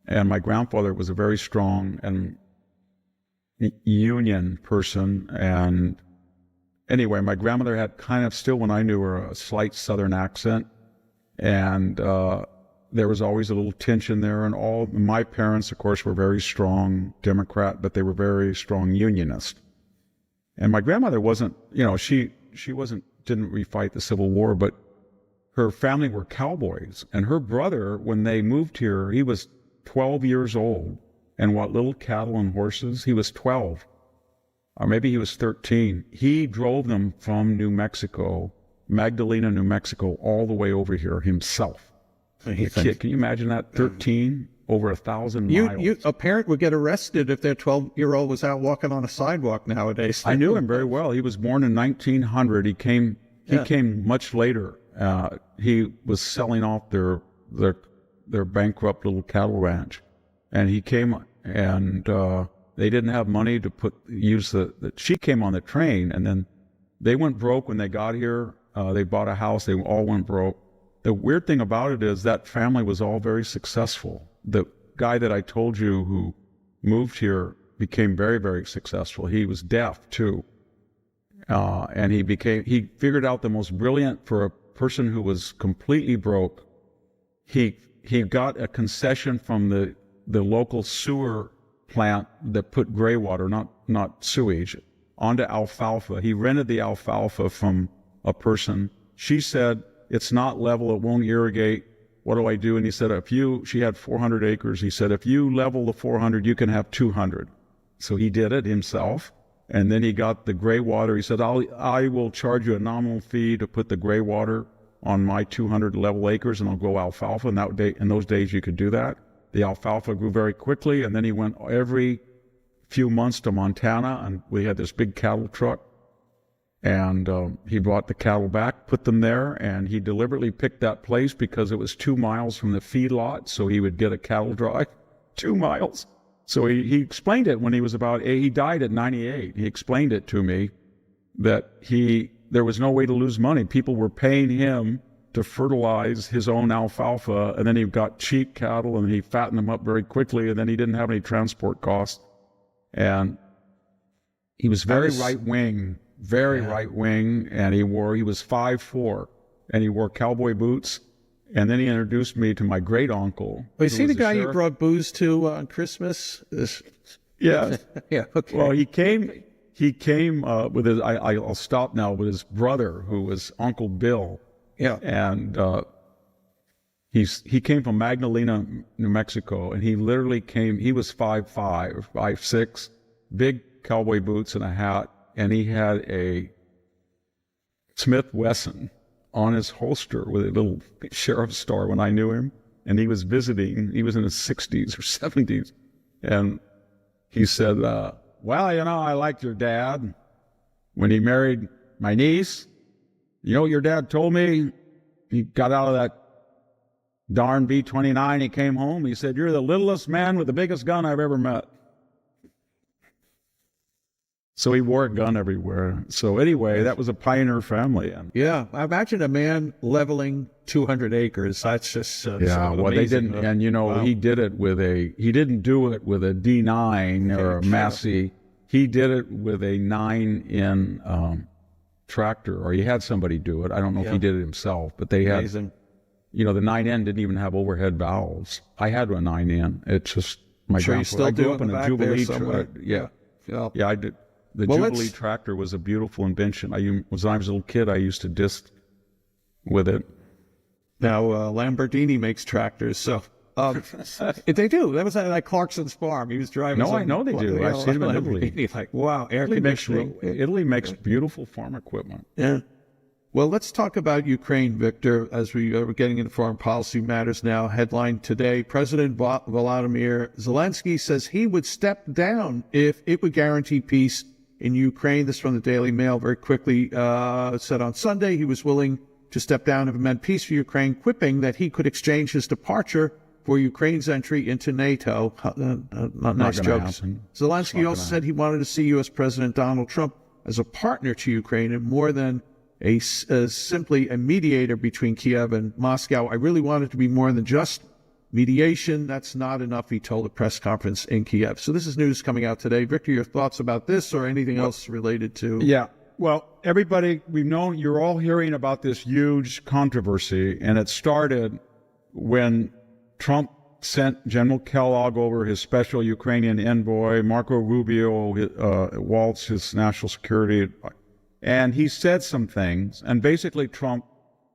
And my grandfather was a very strong and Union person. And anyway, my grandmother had kind of still, when I knew her, a slight Southern accent. And there was always a little tension there. And my parents, of course, were very strong Democrat, but they were very strong Unionist. And my grandmother wasn't, she didn't refight the Civil War, but her family were cowboys. And her brother, when they moved here, he was 12 years old. And what little cattle and horses, he was 12. Or maybe he was 13. He drove them from New Mexico, Magdalena, New Mexico, all the way over here himself. Can you imagine that? 13, over 1,000 miles.
A parent would get arrested if their 12-year-old was out walking on a sidewalk nowadays.
I knew him very well. He was born in 1900. He came much later. He was selling off their bankrupt little cattle ranch. And he came, and they didn't have money to she came on the train, and then they went broke when they got here. They bought a house. They all went broke. The weird thing about it is that family was all very successful. The guy that I told you who moved here became very, very successful. He was deaf too. And he figured out the most brilliant for a person who was completely broke. He got a concession from the local sewer plant that put gray water, not sewage, onto alfalfa. He rented the alfalfa from a person. She said, it's not level, it won't irrigate. What do I do? And he said, she had 400 acres. He said, if you level the 400, you can have 200. So he did it himself. And then he got the gray water. He said, I will charge you a nominal fee to put the gray water on my 200 level acres, and I'll grow alfalfa. In those days, you could do that. The alfalfa grew very quickly, and then he went every few months to Montana, and we had this big cattle truck. And he brought the cattle back, put them there, and he deliberately picked that place because it was 2 miles from the feedlot, so he would get a cattle drive 2 miles. So he explained it when he was he died at 98. He explained it to me that there was no way to lose money. People were paying him to fertilize his own alfalfa, and then he got cheap cattle and he fattened them up very quickly, and then he didn't have any transport costs. And he was very right-wing, and he was 5'4", and he wore cowboy boots. And then he introduced me to my great-uncle.
Is he the guy you brought booze to on Christmas?
Yeah.
Yeah, okay.
Well, he came with his, I'll stop now, with his brother, who was Uncle Bill.
Yeah.
And he came from Magdalena, New Mexico, and he literally he was 5'5", 5'6", big cowboy boots and a hat, and he had a Smith Wesson on his holster with a little sheriff's star when I knew him. And he was visiting, he was in his 60s or 70s. And he said, well, I liked your dad. When he married my niece, you know what your dad told me? He got out of that darn B-29, he came home, he said, you're the littlest man with the biggest gun I've ever met. So he wore a gun everywhere. So anyway, that was a pioneer family. And
yeah, I imagine a man leveling 200 acres. That's just
yeah. Well, they didn't, and wow. He did it with he didn't do it with a D9 or a Massey. He did it with a 9N tractor, or he had somebody do it. I don't know if he did it himself, but they had. Amazing. The 9N didn't even have overhead valves. I had a 9N. It's just my grandfather.
You still
I
do
grew up in a Jubilee. Yeah, I did. The Jubilee tractor was a beautiful invention. When I was a little kid, I used to disc with it.
Now, Lamborghini makes tractors, so they do. That was at Clarkson's farm. He was driving.
No, I know they do. I've seen them in Italy.
Like, wow, air conditioning.
Italy makes beautiful farm equipment.
Yeah. Well, let's talk about Ukraine, Victor, as we are getting into foreign policy matters now. Headline today, President Volodymyr Zelensky says he would step down if it would guarantee peace in Ukraine. This from the Daily Mail very quickly said on Sunday he was willing to step down if it meant peace for Ukraine, quipping that he could exchange his departure for Ukraine's entry into NATO. Not nice jokes. Zelensky also said he wanted to see U.S. President Donald Trump as a partner to Ukraine and more than simply a mediator between Kiev and Moscow. I really want it to be more than just mediation. That's not enough, he told a press conference in Kiev. So this is news coming out today. Victor, your thoughts about this or anything else related to?
Yeah. Well, everybody, you're all hearing about this huge controversy, and it started when Trump sent General Kellogg over, his special Ukrainian envoy, Marco Rubio, Waltz, his national security, and he said some things, and basically Trump,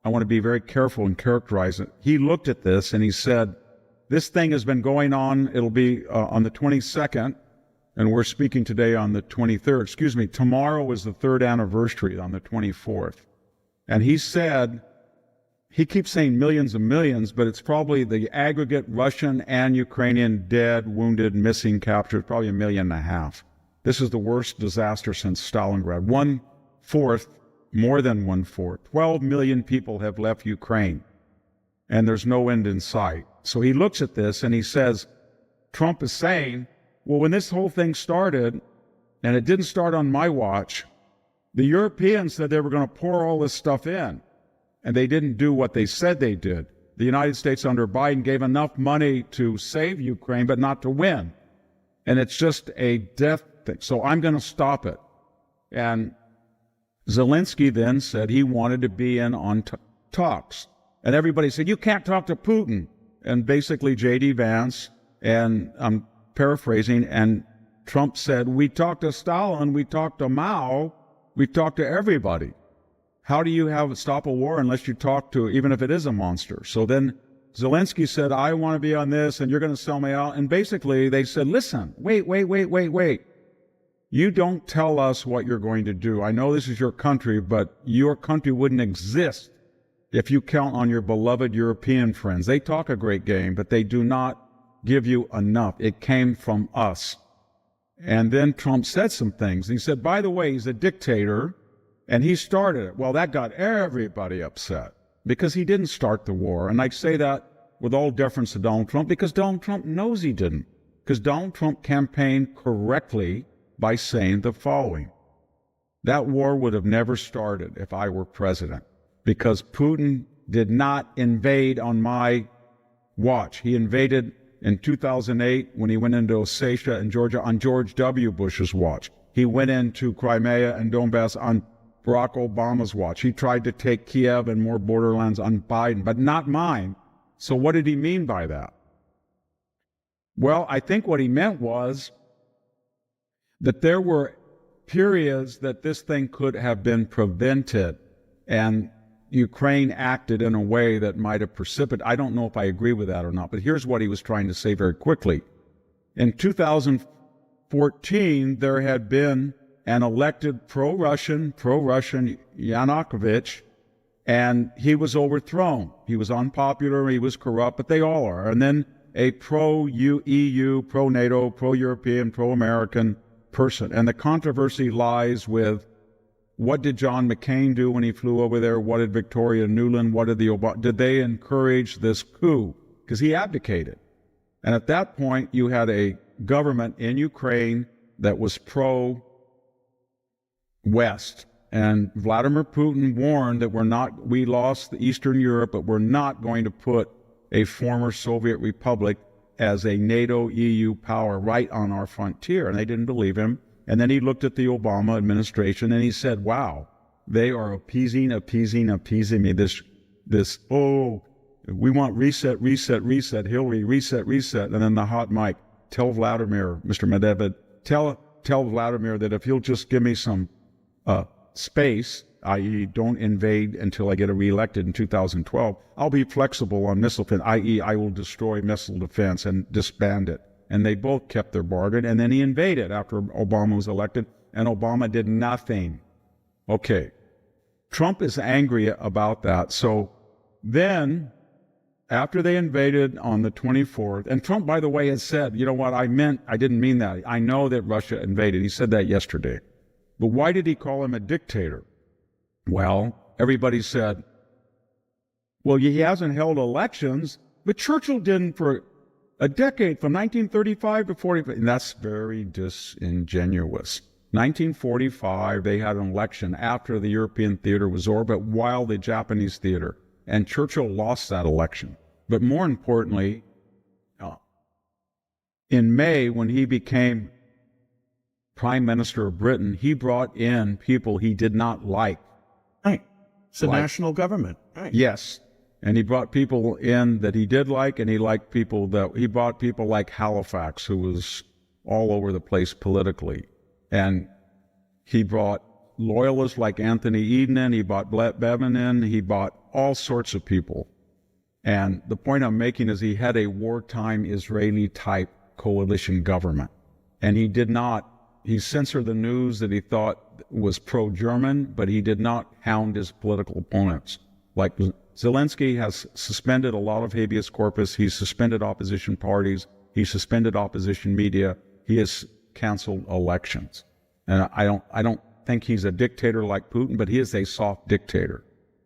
I want to be very careful and characterize it. He looked at this and he said, this thing has been going on, it'll be on the 22nd, and we're speaking today on the 23rd. Excuse me, tomorrow is the third anniversary on the 24th. And he said, he keeps saying millions and millions, but it's probably the aggregate Russian and Ukrainian dead, wounded, missing, captured, probably 1.5 million. This is the worst disaster since Stalingrad. 1/4, more than 1/4. 12 million people have left Ukraine, and there's no end in sight. So he looks at this and he says, Trump is saying, well, when this whole thing started, and it didn't start on my watch, the Europeans said they were going to pour all this stuff in, and they didn't do what they said they did. The United States under Biden gave enough money to save Ukraine, but not to win. And it's just a death thing. So I'm going to stop it. And Zelensky then said he wanted to be in on talks. And everybody said, you can't talk to Putin. And basically J.D. Vance, and I'm paraphrasing, and Trump said, we talked to Stalin, we talked to Mao, we talked to everybody. How do you stop a war unless you talk to, even if it is a monster? So then Zelensky said, I want to be on this, and you're going to sell me out. And basically they said, listen, wait. You don't tell us what you're going to do. I know this is your country, but your country wouldn't exist if you count on your beloved European friends. They talk a great game, but they do not give you enough. It came from us. And then Trump said some things. He said, by the way, he's a dictator, and he started it. Well, that got everybody upset because he didn't start the war. And I say that with all deference to Donald Trump because Donald Trump knows he didn't. Because Donald Trump campaigned correctly by saying the following: that war would have never started if I were president, because Putin did not invade on my watch. He invaded in 2008 when he went into Ossetia and Georgia on George W. Bush's watch. He went into Crimea and Donbass on Barack Obama's watch. He tried to take Kiev and more borderlands on Biden, but not mine. So what did he mean by that? Well, I think what he meant was that there were periods that this thing could have been prevented, and Ukraine acted in a way that might have precipitated. I don't know if I agree with that or not, but here's what he was trying to say very quickly. In 2014, there had been an elected pro-Russian Yanukovych, and he was overthrown. He was unpopular, he was corrupt, but they all are. And then a pro-EU, pro-NATO, pro-European, pro-American person. And the controversy lies with, what did John McCain do when he flew over there? What did Victoria Nuland? What did did they encourage this coup? Because he abdicated. And at that point, you had a government in Ukraine that was pro-West. And Vladimir Putin warned that we lost Eastern Europe, but we're not going to put a former Soviet republic as a NATO EU power right on our frontier. And they didn't believe him. And then he looked at the Obama administration and he said, wow, they are appeasing me. We want reset, Hillary, reset. And then the hot mic, tell Vladimir, Mr. Medvedev, tell Vladimir that if he'll just give me some space, i.e. don't invade until I get reelected in 2012, I'll be flexible on missile defense, i.e. I will destroy missile defense and disband it. And they both kept their bargain, and then he invaded after Obama was elected, and Obama did nothing. Okay, Trump is angry about that. So then, after they invaded on the 24th, and Trump, by the way, has said, you know what, I didn't mean that. I know that Russia invaded. He said that yesterday. But why did he call him a dictator? Well, everybody said, well, he hasn't held elections, but Churchill didn't for a decade, from 1935 to 45. And that's very disingenuous. 1945, they had an election after the European theater was over, but while the Japanese theater. And Churchill lost that election. But more importantly, in May, when he became Prime Minister of Britain, he brought in people he did not like.
Right. It's a national government. Right.
Yes. And he brought people in that he did like, and he brought people like Halifax, who was all over the place politically. And he brought loyalists like Anthony Eden in, he brought Bevan in, he brought all sorts of people. And the point I'm making is he had a wartime Israeli-type coalition government. And he censored the news that he thought was pro-German, but he did not hound his political opponents. Like Zelensky has suspended a lot of habeas corpus. He's suspended opposition parties. He suspended opposition media. He has canceled elections. And I don't think he's a dictator like Putin, but he is a soft dictator.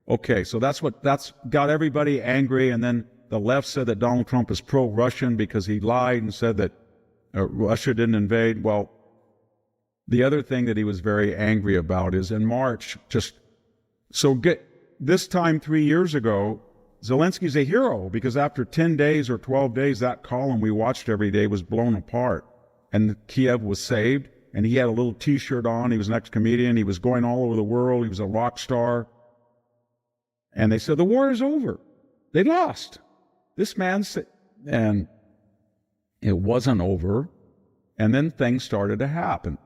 Okay, so that's got everybody angry. And then the left said that Donald Trump is pro-Russian because he lied and said that Russia didn't invade. Well, the other thing that he was very angry about is in March, this time 3 years ago, Zelensky's a hero because after 10 days or 12 days, that column we watched every day was blown apart and Kiev was saved. And he had a little T-shirt on. He was an ex-comedian. He was going all over the world. He was a rock star. And they said, the war is over. They lost. This man said, and it wasn't over. And then things started to happen.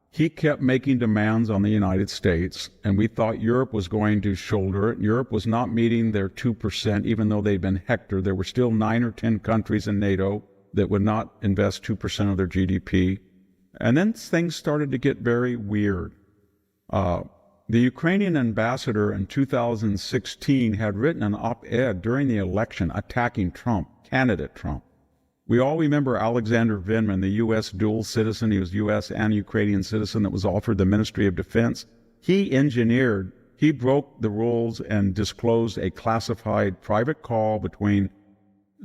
He kept making demands on the United States, and we thought Europe was going to shoulder it. Europe was not meeting their 2%, even though they'd been hectored. There were still 9 or 10 countries in NATO that would not invest 2% of their GDP. And then things started to get very weird. The Ukrainian ambassador in 2016 had written an op-ed during the election attacking Trump, candidate Trump. We all remember Alexander Vindman, the U.S. dual citizen. He was U.S. and Ukrainian citizen that was offered the Ministry of Defense. He broke the rules and disclosed a classified private call between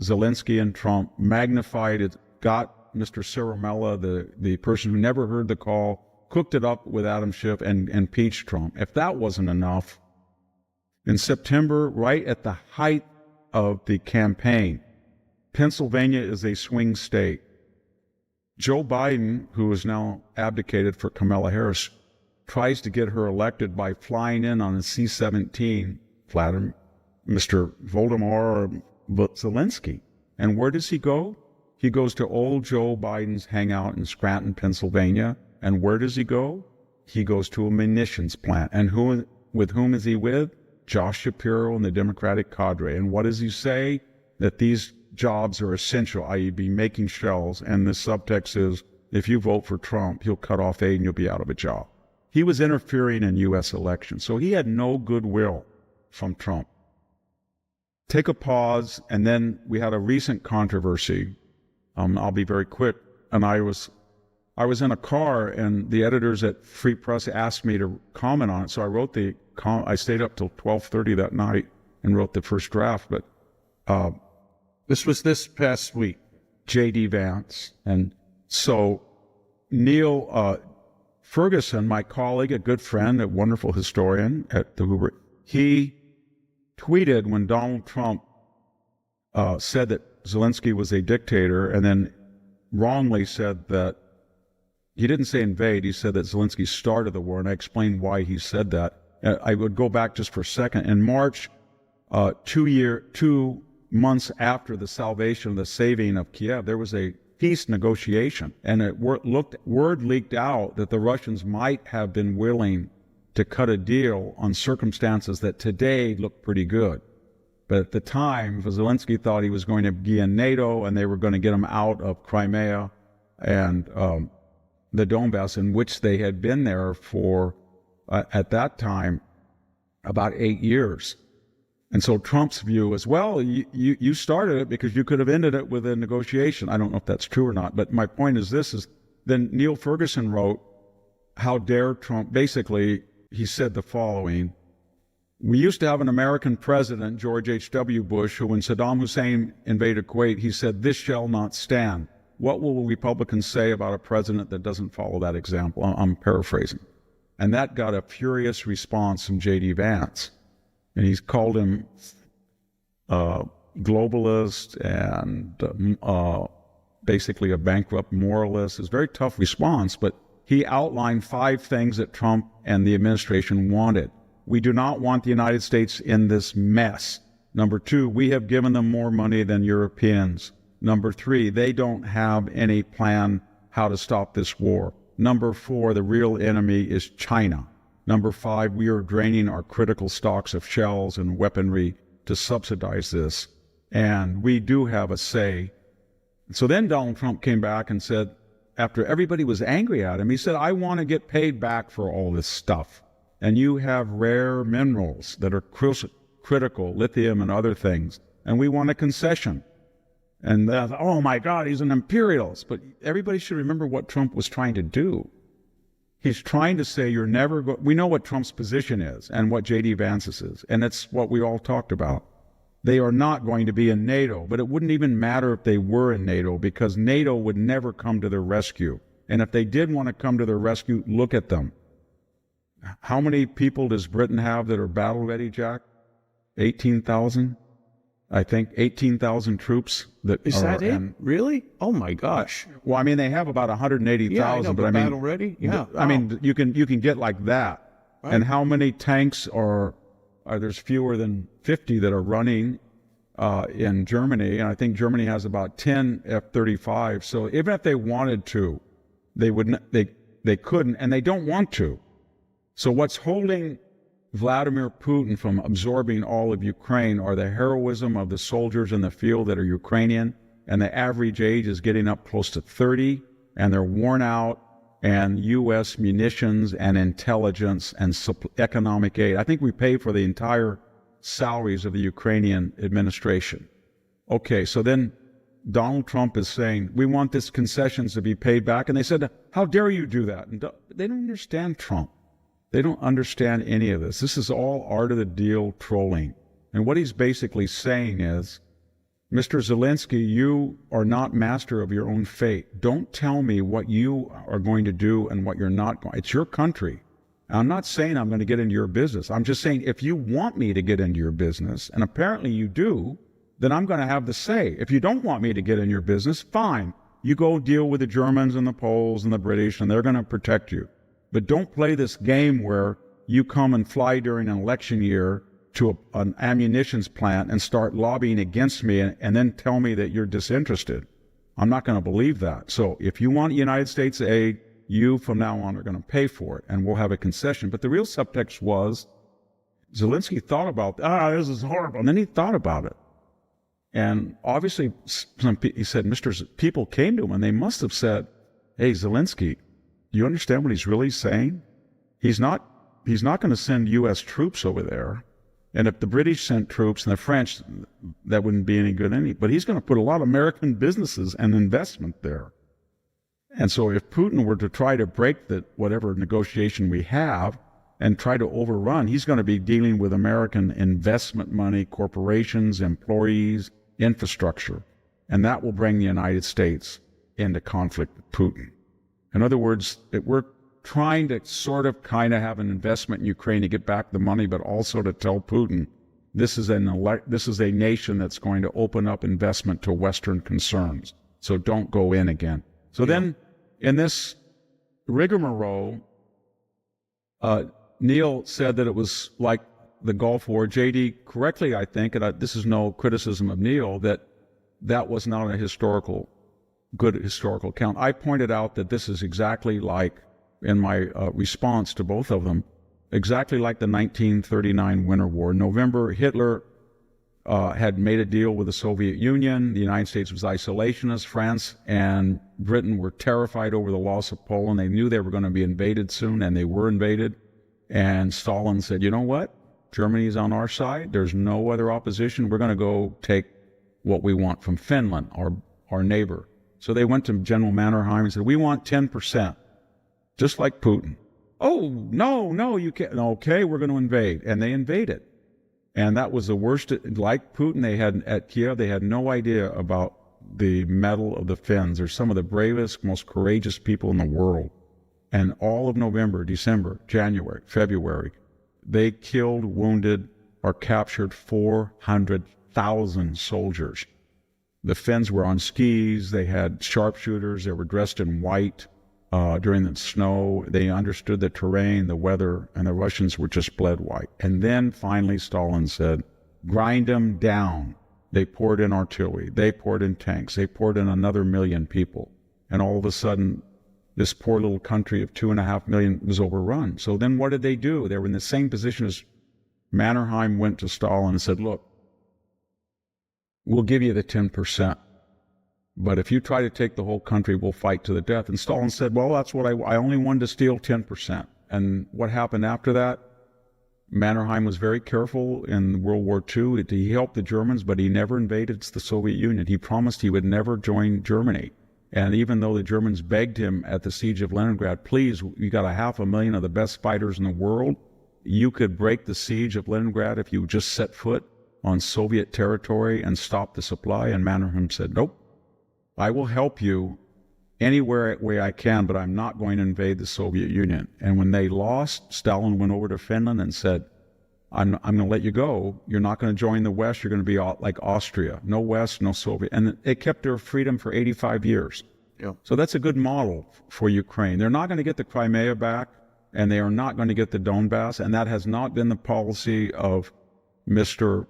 Zelensky and Trump, magnified it, got Mr. Ciaramella, the person who never heard the call, cooked it up with Adam Schiff and impeached Trump. If that wasn't enough, in September, right at the height of the campaign, Pennsylvania is a swing state. Joe Biden, who has now abdicated for Kamala Harris, tries to get her elected by flying in on a C-17, Mr. Voldemar Zelensky. And where does he go? He goes to old Joe Biden's hangout in Scranton, Pennsylvania. And where does he go? He goes to a munitions plant. And with whom is he with? Josh Shapiro and the Democratic cadre. And what does he say? That these jobs are essential, i.e. be making shells. And the subtext is, if you vote for Trump, he'll cut off aid and you'll be out of a job. He was interfering in U.S. elections. So he had no goodwill from Trump. Take a pause, and then we had a recent controversy. I'll be very quick. And I was in a car, and the editors at Free Press asked me to comment on it. So I wrote I stayed up till 12:30 that night and wrote the first draft. But
this was this past week.
J.D. Vance. And so Neil Ferguson, my colleague, a good friend, a wonderful historian at the Hoover, he tweeted when Donald Trump said that Zelensky was a dictator, and then wrongly said that he didn't say invade, he said that Zelensky started the war, and I explained why he said that. I would go back just for a second. In March, 2 months after the saving of Kiev, there was a peace negotiation, and word leaked out that the Russians might have been willing to cut a deal on circumstances that today look pretty good. But at the time, Zelensky thought he was going to be in NATO, and they were going to get him out of Crimea and the Donbass, in which they had been there for, at that time, about 8 years. And so Trump's view was, well, you started it because you could have ended it with a negotiation. I don't know if that's true or not, but my point is then Neil Ferguson wrote, how dare Trump, basically, he said the following: we used to have an American president, George H.W. Bush, who when Saddam Hussein invaded Kuwait, he said, this shall not stand. What will Republicans say about a president that doesn't follow that example? I'm paraphrasing. And that got a furious response from J.D. Vance. And he's called him globalist and basically a bankrupt moralist. It's a very tough response, but he outlined 5 things that Trump and the administration wanted. We do not want the United States in this mess. Number 2, we have given them more money than Europeans. Number 3, they don't have any plan how to stop this war. Number 4, the real enemy is China. Number 5, we are draining our critical stocks of shells and weaponry to subsidize this. And we do have a say. So then Donald Trump came back and said, after everybody was angry at him, he said, I want to get paid back for all this stuff. And you have rare minerals that are critical, lithium and other things, and we want a concession. And oh my God, he's an imperialist. But everybody should remember what Trump was trying to do. He's trying to say you're never we know what Trump's position is and what J.D. Vance's is, and it's what we all talked about. They are not going to be in NATO, but it wouldn't even matter if they were in NATO, because NATO would never come to their rescue. And if they did want to come to their rescue, look at them. How many people does Britain have that are battle ready, Jack? 18,000? I think 18,000 troops that
is that it? Really? Oh my gosh!
Well, I mean, they have about 180,000.
Yeah, I know,
but I mean,
battle ready. Yeah.
I mean, you can get like that. Right. And how many tanks are there's fewer than 50 that are running in Germany, and I think Germany has about 10 F-35. So even if they wanted to, they wouldn't. They couldn't, and they don't want to. So what's holding Vladimir Putin from absorbing all of Ukraine are the heroism of the soldiers in the field that are Ukrainian, and the average age is getting up close to 30, and they're worn out, and U.S. munitions and intelligence and economic aid. I think we pay for the entire salaries of the Ukrainian administration. Okay, so then Donald Trump is saying, we want these concessions to be paid back, and they said, how dare you do that? And they don't understand Trump. They don't understand any of this. This is all art of the deal trolling. And what he's basically saying is, Mr. Zelensky, you are not master of your own fate. Don't tell me what you are going to do and what you're not going. It's your country. I'm not saying I'm going to get into your business. I'm just saying if you want me to get into your business, and apparently you do, then I'm going to have the say. If you don't want me to get in your business, fine. You go deal with the Germans and the Poles and the British, and they're going to protect you. But don't play this game where you come and fly during an election year to an ammunitions plant and start lobbying against me and then tell me that you're disinterested. I'm not going to believe that. So if you want United States aid, you from now on are going to pay for it, and we'll have a concession. But the real subtext was Zelensky thought about, this is horrible. And then he thought about it. And obviously, he said, people came to him and they must have said, hey, Zelensky, do you understand what he's really saying? He's not going to send U.S. troops over there. And if the British sent troops and the French, that wouldn't be any good but he's going to put a lot of American businesses and investment there. And so if Putin were to try to break whatever negotiation we have and try to overrun, he's going to be dealing with American investment money, corporations, employees, infrastructure. And that will bring the United States into conflict with Putin. In other words, we're trying to sort of kind of have an investment in Ukraine to get back the money, but also to tell Putin this is a nation that's going to open up investment to Western concerns. So don't go in again. So then in this rigmarole, Neil said that it was like the Gulf War. J.D. correctly, I think, and this is no criticism of Neil, that was not a good historical account. I pointed out that this is exactly like, in my response to both of them, exactly like the 1939 Winter War. November, Hitler had made a deal with the Soviet Union. The United States was isolationist. France and Britain were terrified over the loss of Poland. They knew they were going to be invaded soon, and they were invaded. And Stalin said, you know what? Germany's on our side. There's no other opposition. We're going to go take what we want from Finland, our neighbor. So they went to General Mannerheim and said, we want 10%, just like Putin. Oh, no, you can't. Okay, we're going to invade. And they invaded. And that was the worst. Like Putin, at Kiev, they had no idea about the mettle of the Finns. They're some of the bravest, most courageous people in the world. And all of November, December, January, February, they killed, wounded, or captured 400,000 soldiers. The Finns were on skis. They had sharpshooters. They were dressed in white during the snow. They understood the terrain, the weather, and the Russians were just bled white. And then finally Stalin said, grind them down. They poured in artillery. They poured in tanks. They poured in another million people. And all of a sudden, this poor little country of 2.5 million was overrun. So then what did they do? They were in the same position as Mannerheim went to Stalin and said, look, we'll give you the 10%. But if you try to take the whole country, we'll fight to the death. And Stalin said, well, that's what I only wanted to steal 10%. And what happened after that? Mannerheim was very careful in World War II. He helped the Germans, but he never invaded the Soviet Union. He promised he would never join Germany. And even though the Germans begged him at the siege of Leningrad, please, you got 500,000 of the best fighters in the world. You could break the siege of Leningrad if you just set foot on Soviet territory and stop the supply. And Mannerheim said, nope, I will help you any way I can, but I'm not going to invade the Soviet Union. And when they lost, Stalin went over to Finland and said, I'm going to let you go. You're not going to join the West. You're going to be like Austria. No West, no Soviet. And they kept their freedom for 85 years. Yeah. So that's a good model for Ukraine. They're not going to get the Crimea back, and they are not going to get the Donbass. And that has not been the policy of Mr.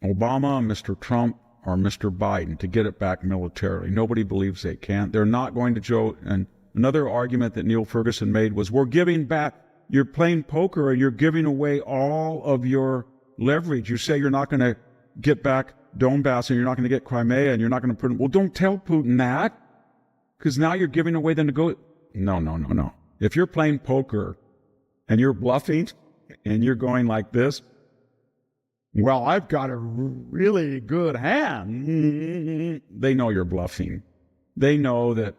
Obama, Mr. Trump, or Mr. Biden to get it back militarily. Nobody believes they can. They're not going to and another argument that Neil Ferguson made was, we're giving back. You're playing poker and you're giving away all of your leverage. You say you're not going to get back Donbass and you're not going to get Crimea and you're not going to put. Well, don't tell Putin that, because now you're giving away the No. If you're playing poker and you're bluffing and you're going like this, well, I've got a really good hand. They know you're bluffing. They know that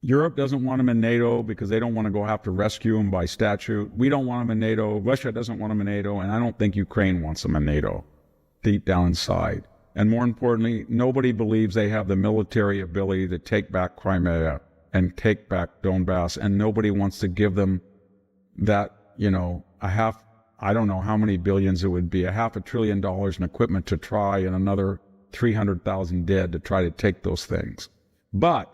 Europe doesn't want them in NATO because they don't want to go have to rescue them by statute. We don't want them in NATO. Russia doesn't want them in NATO. And I don't think Ukraine wants them in NATO deep down inside. And more importantly, nobody believes they have the military ability to take back Crimea and take back Donbass, and nobody wants to give them that, I don't know how many billions it would be, $500 billion in equipment to try, and another 300,000 dead to try to take those things. But,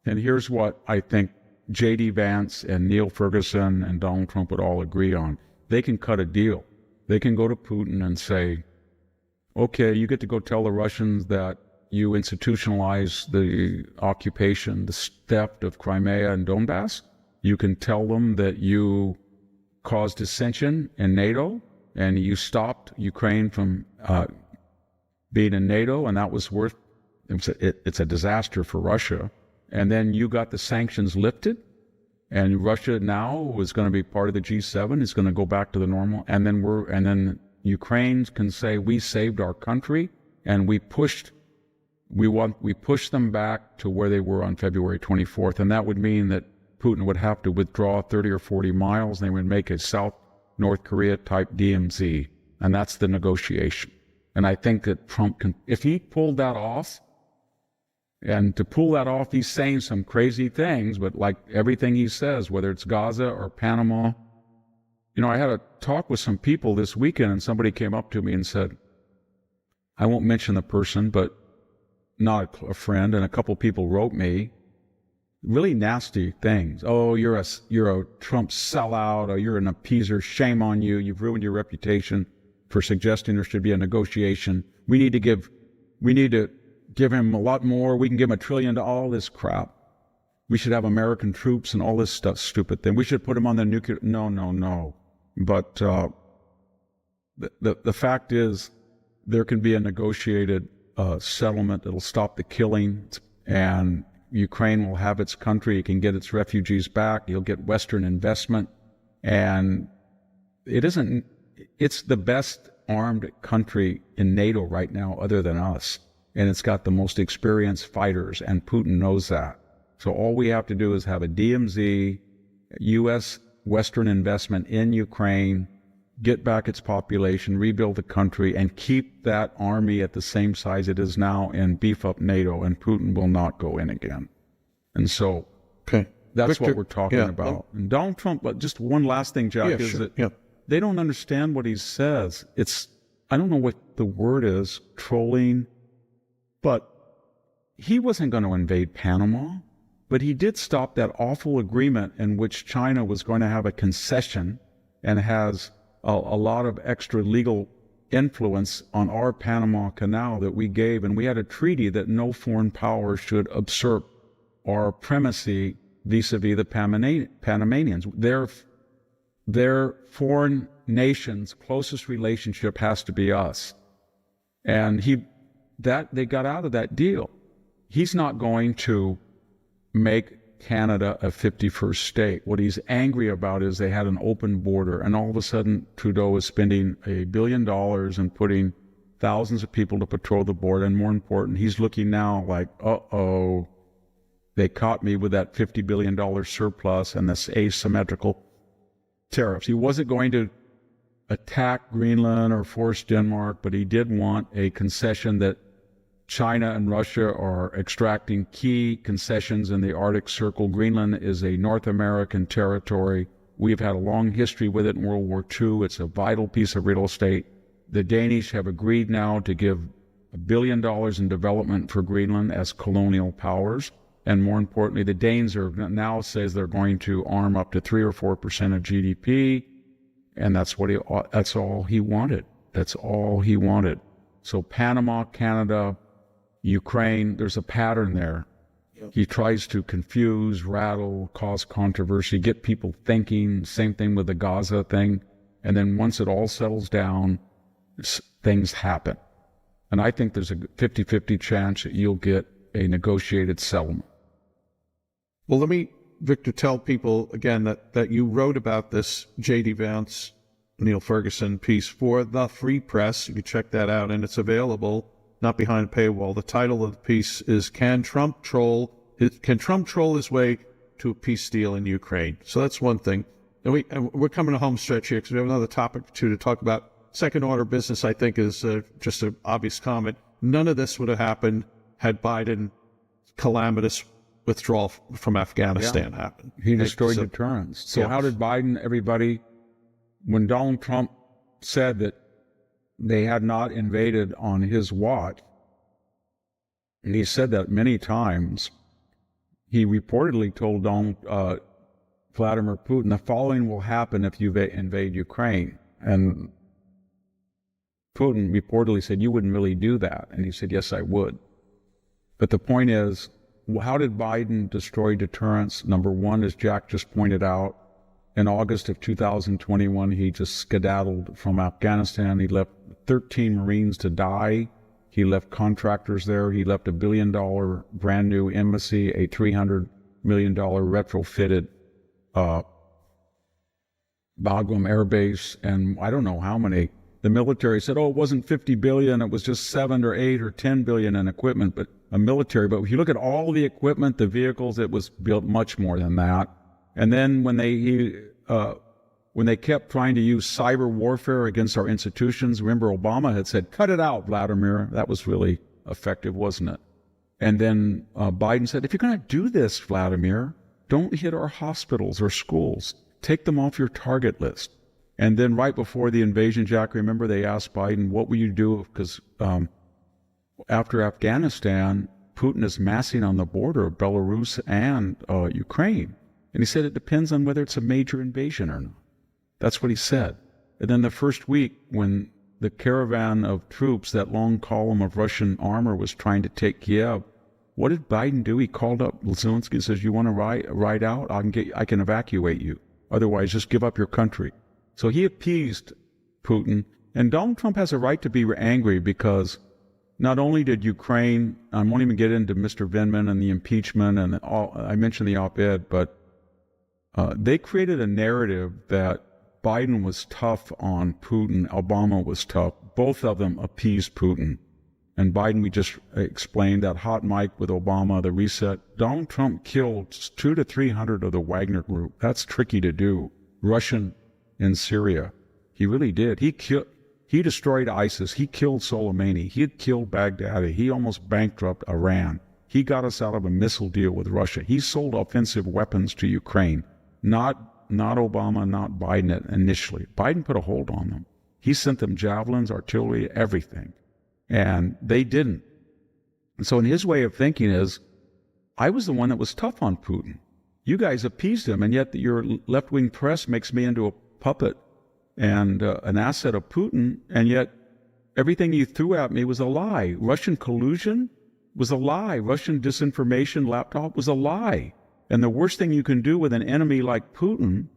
and here's what I think J.D. Vance and Neil Ferguson and Donald Trump would all agree on. They can cut a deal. They can go to Putin and say, okay, you get to go tell the Russians that you institutionalize the occupation, the theft of Crimea and Donbass. You can tell them that you caused dissension in NATO and you stopped Ukraine from being in NATO, and that was it's a disaster for Russia. And then you got the sanctions lifted, and Russia now is going to be part of the G7. It's going to go back to the normal, and then Ukraine can say we saved our country, and we pushed them back to where they were on February 24th, and that would mean that Putin would have to withdraw 30 or 40 miles, and they would make a South North Korea type DMZ, and that's the negotiation. And I think that Trump can, if he pulled that off, and to pull that off, he's saying some crazy things, but like everything he says, whether it's Gaza or Panama, I had a talk with some people this weekend, and somebody came up to me and said, I won't mention the person, but not a friend, and a couple people wrote me really nasty things. Oh, you're a Trump sellout, or you're an appeaser. Shame on you. You've ruined your reputation for suggesting there should be a negotiation. We need to give him a lot more. We can give him $1 trillion, all this crap. We should have American troops and all this stuff, stupid thing. We should put him on the nuclear. No. But the fact is, there can be a negotiated settlement that'll stop the killing, and Ukraine will have its country. It can get its refugees back. You'll get Western investment. And it's the best armed country in NATO right now other than us. And it's got the most experienced fighters, and Putin knows that. So all we have to do is have a DMZ, U.S. Western investment in Ukraine, get back its population, rebuild the country, and keep that army at the same size it is now and beef up NATO, and Putin will not go in again. And so that's Victor, what we're talking about. And Donald Trump, but just one last thing, Jack, is that they don't understand what he says. I don't know what the word is, trolling, but he wasn't going to invade Panama. But he did stop that awful agreement in which China was going to have a concession and has a lot of extra legal influence on our Panama Canal that we gave. And we had a treaty that no foreign power should usurp our primacy vis-a-vis the Panamanians. Their foreign nation's closest relationship has to be us. And they got out of that deal. He's not going to make Canada a 51st state. What he's angry about is they had an open border, and all of a sudden Trudeau is spending $1 billion and putting thousands of people to patrol the border. And more important, he's looking now like, uh-oh, they caught me with that $50 billion surplus and this asymmetrical tariffs. He wasn't going to attack Greenland or force Denmark, but he did want a concession that China and Russia are extracting key concessions in the Arctic Circle. Greenland is a North American territory. We've had a long history with it in World War II. It's a vital piece of real estate. The Danish have agreed now to give $1 billion in development for Greenland as colonial powers. And more importantly, the Danes are now says they're going to arm up to 3 or 4% of GDP. And that's all he wanted. That's all he wanted. So Panama, Canada, Ukraine, there's a pattern there. Yep. He tries to confuse, rattle, cause controversy, get people thinking. Same thing with the Gaza thing. And then once it all settles down, things happen. And I think there's a 50-50 chance that you'll get a negotiated settlement.
Well, let me, Victor, tell people again that you wrote about this J.D. Vance, Neil Ferguson piece for the Free Press. You can check that out, and it's available, not behind a paywall. The title of the piece is Can Trump troll his way to a peace deal in Ukraine? So that's one thing. And we're coming to home stretch here because we have another topic or two to talk about. Second order business, I think, is just an obvious comment. none of this would have happened had Biden calamitous withdrawal from Afghanistan happened.
He destroyed deterrence. So how did Biden, everybody, when Donald Trump said that they had not invaded on his watch, and he said that many times, he reportedly told Vladimir Putin, the following will happen if you invade Ukraine. And Putin reportedly said, you wouldn't really do that. And he said, yes, I would. But the point is, how did Biden destroy deterrence? Number one, as Jack just pointed out, in August of 2021, he just skedaddled from Afghanistan. He left 13 Marines to die. He left contractors there. He left $1 billion brand new embassy, a $300 million retrofitted Bagram Air Base, and I don't know how many. The military said, oh, it wasn't 50 billion, it was just 7 or 8 or 10 billion in equipment, but a military. But if you look at all the equipment, the vehicles, it was built much more than that. And then when they kept trying to use cyber warfare against our institutions, remember Obama had said, cut it out, Vladimir. That was really effective, wasn't it? And then Biden said, if you're going to do this, Vladimir, don't hit our hospitals or schools. Take them off your target list. And then right before the invasion, Jack, remember they asked Biden, what will you do? Because after Afghanistan, Putin is massing on the border of Belarus and Ukraine. And he said it depends on whether it's a major invasion or not. That's what he said. And then the first week when the caravan of troops, that long column of Russian armor was trying to take Kiev, what did Biden do? He called up Zelensky and says, you want to ride out? I can evacuate you. Otherwise, just give up your country. So he appeased Putin. And Donald Trump has a right to be angry because not only did Ukraine, I won't even get into Mr. Vindman and the impeachment and all, I mentioned the op-ed, but they created a narrative that Biden was tough on Putin, Obama was tough. Both of them appeased Putin. And Biden, we just explained that hot mic with Obama, the reset. Donald Trump killed 200 to 300 of the Wagner group. That's tricky to do. Russian in Syria. He really did. He destroyed ISIS. He killed Soleimani. He had killed Baghdadi. He almost bankrupted Iran. He got us out of a missile deal with Russia. He sold offensive weapons to Ukraine. Not Obama, not Biden initially. Biden put a hold on them. He sent them javelins, artillery, everything. And they didn't. And so in his way of thinking is, I was the one that was tough on Putin. You guys appeased him, and yet your left-wing press makes me into a puppet and an asset of Putin, and yet everything you threw at me was a lie. Russian collusion was a lie. Russian disinformation laptop was a lie. And the worst thing you can do with an enemy like Putin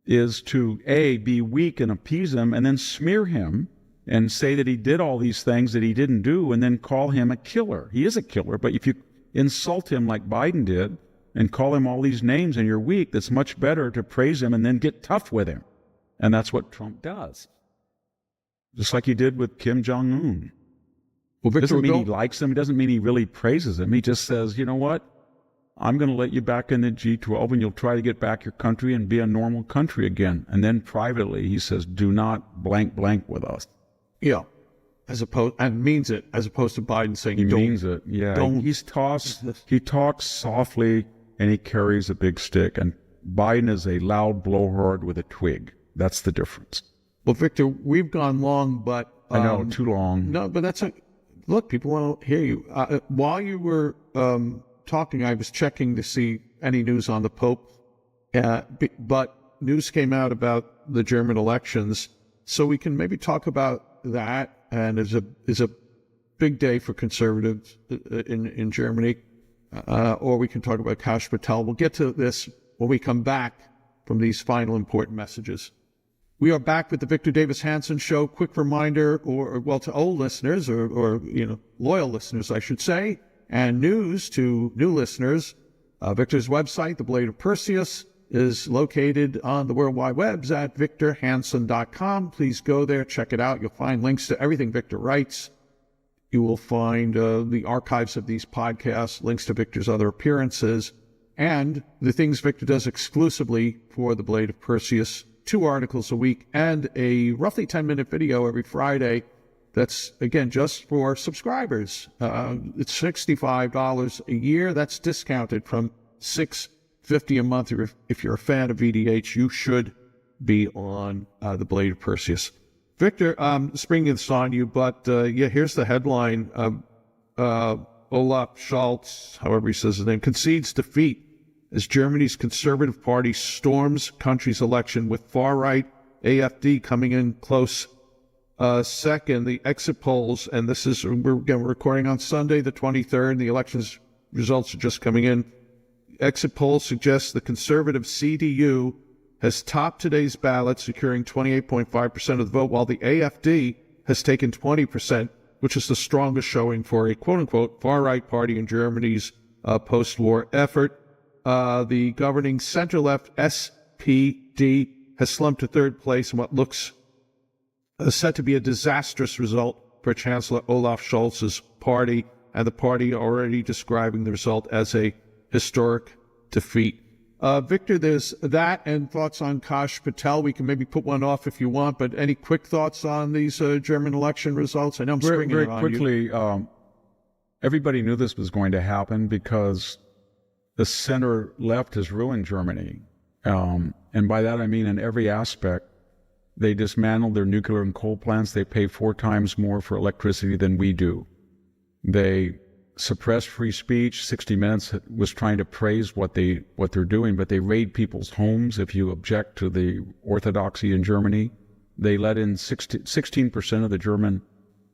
is to, A, be weak and appease him, and then smear him and say that he did all these things that he didn't do, and then call him a killer. He is a killer, but if you insult him like Biden did and call him all these names and you're weak, that's much better to praise him and then get tough with him. And that's what Trump does. Just like he did with Kim Jong-un.
Well, Victor,
doesn't mean he likes him. It doesn't mean he really praises him. He just says, you know what? I'm going to let you back in the G12 and you'll try to get back your country and be a normal country again. And then privately, he says, do not blank with us.
Yeah. And means it, as opposed to Biden saying
he means it. Yeah. He talks softly and he carries a big stick. And Biden is a loud blowhard with a twig. That's the difference.
Well, Victor, we've gone long, but
I know, too long.
No, but look, people want to hear you. While you were talking, I was checking to see any news on the Pope, but news came out about the German elections, so we can maybe talk about that. And is a big day for conservatives in Germany, or we can talk about Kash Patel. We'll get to this when we come back from these final important messages. We are back with the Victor Davis Hanson Show. Quick reminder, to old listeners or loyal listeners, I should say, and news to new listeners. Victor's website, The Blade of Perseus, is located on the World Wide Webs at victorhanson.com. Please go there, check it out. You'll find links to everything Victor writes. You will find the archives of these podcasts, links to Victor's other appearances, and the things Victor does exclusively for The Blade of Perseus. 2 articles a week and a roughly 10-minute video every Friday That's, again, just for subscribers. It's $65 a year. That's discounted from $6.50 a month. If you're a fan of VDH, you should be on the Blade of Perseus. Victor, springing this on you, but here's the headline. Olaf Scholz, however he says his name, concedes defeat as Germany's Conservative Party storms country's election, with far-right AfD coming in close second. The exit polls, and this is, we're recording on Sunday the 23rd, the election's results are just coming in. Exit polls suggest the conservative CDU has topped today's ballot, securing 28.5% of the vote, while the AfD has taken 20%, which is the strongest showing for a quote-unquote far-right party in Germany's post-war effort. The governing center-left SPD has slumped to third place in what looks set to be a disastrous result for Chancellor Olaf Scholz's party, and the party already describing the result as a historic defeat. Victor, there's that, and thoughts on Kash Patel. We can maybe put one off if you want, but any quick thoughts on these German election results? I know I'm springing it on you.
Very quickly, everybody knew this was going to happen because the center-left has ruined Germany. And by that I mean in every aspect. They dismantled their nuclear and coal plants. They pay 4 times more for electricity than we do. They suppressed free speech. 60 Minutes was trying to praise what they're doing, but they raid people's homes if you object to the orthodoxy in Germany. They let in 16% of the German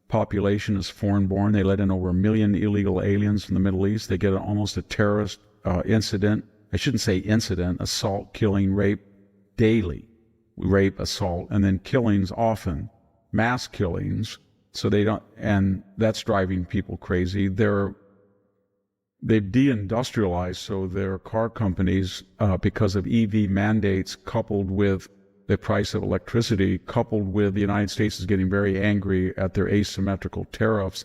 population is foreign-born. They let in over 1 million illegal aliens from the Middle East. They get almost a terrorist incident. I shouldn't say incident, assault, killing, rape, daily. Rape, assault, and then killings often, mass killings. So they don't, and that's driving people crazy. They've deindustrialized, so their car companies, because of EV mandates coupled with the price of electricity, coupled with the United States is getting very angry at their asymmetrical tariffs.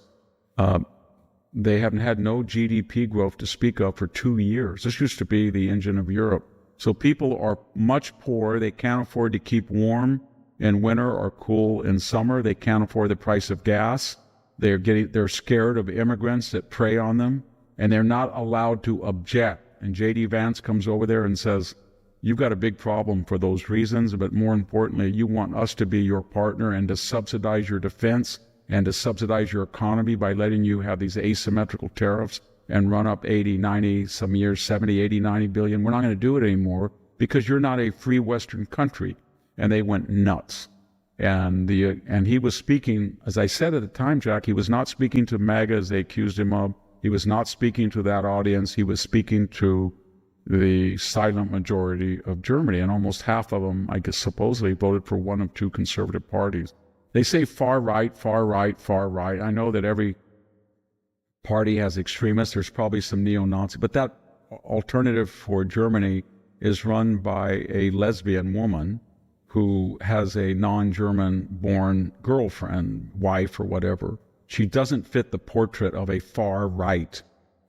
They haven't had no GDP growth to speak of for 2 years. This used to be the engine of Europe. So people are much poorer. They can't afford to keep warm in winter or cool in summer. They can't afford the price of gas. They're scared of immigrants that prey on them, and they're not allowed to object. And J.D. Vance comes over there and says, you've got a big problem for those reasons, but more importantly, you want us to be your partner and to subsidize your defense and to subsidize your economy by letting you have these asymmetrical tariffs and run up 80, 90, some years 70, 80, 90 billion. We're not going to do it anymore because you're not a free Western country. And they went nuts. And he was speaking, as I said at the time, Jack, he was not speaking to MAGA as they accused him of. He was not speaking to that audience. He was speaking to the silent majority of Germany. And almost half of them, I guess, supposedly voted for one of 2 conservative parties. They say far right, far right, far right. I know that every party has extremists. There's probably some neo-Nazi, but that alternative for Germany is run by a lesbian woman who has a non-German born girlfriend, wife, or whatever. She doesn't fit the portrait of a far right.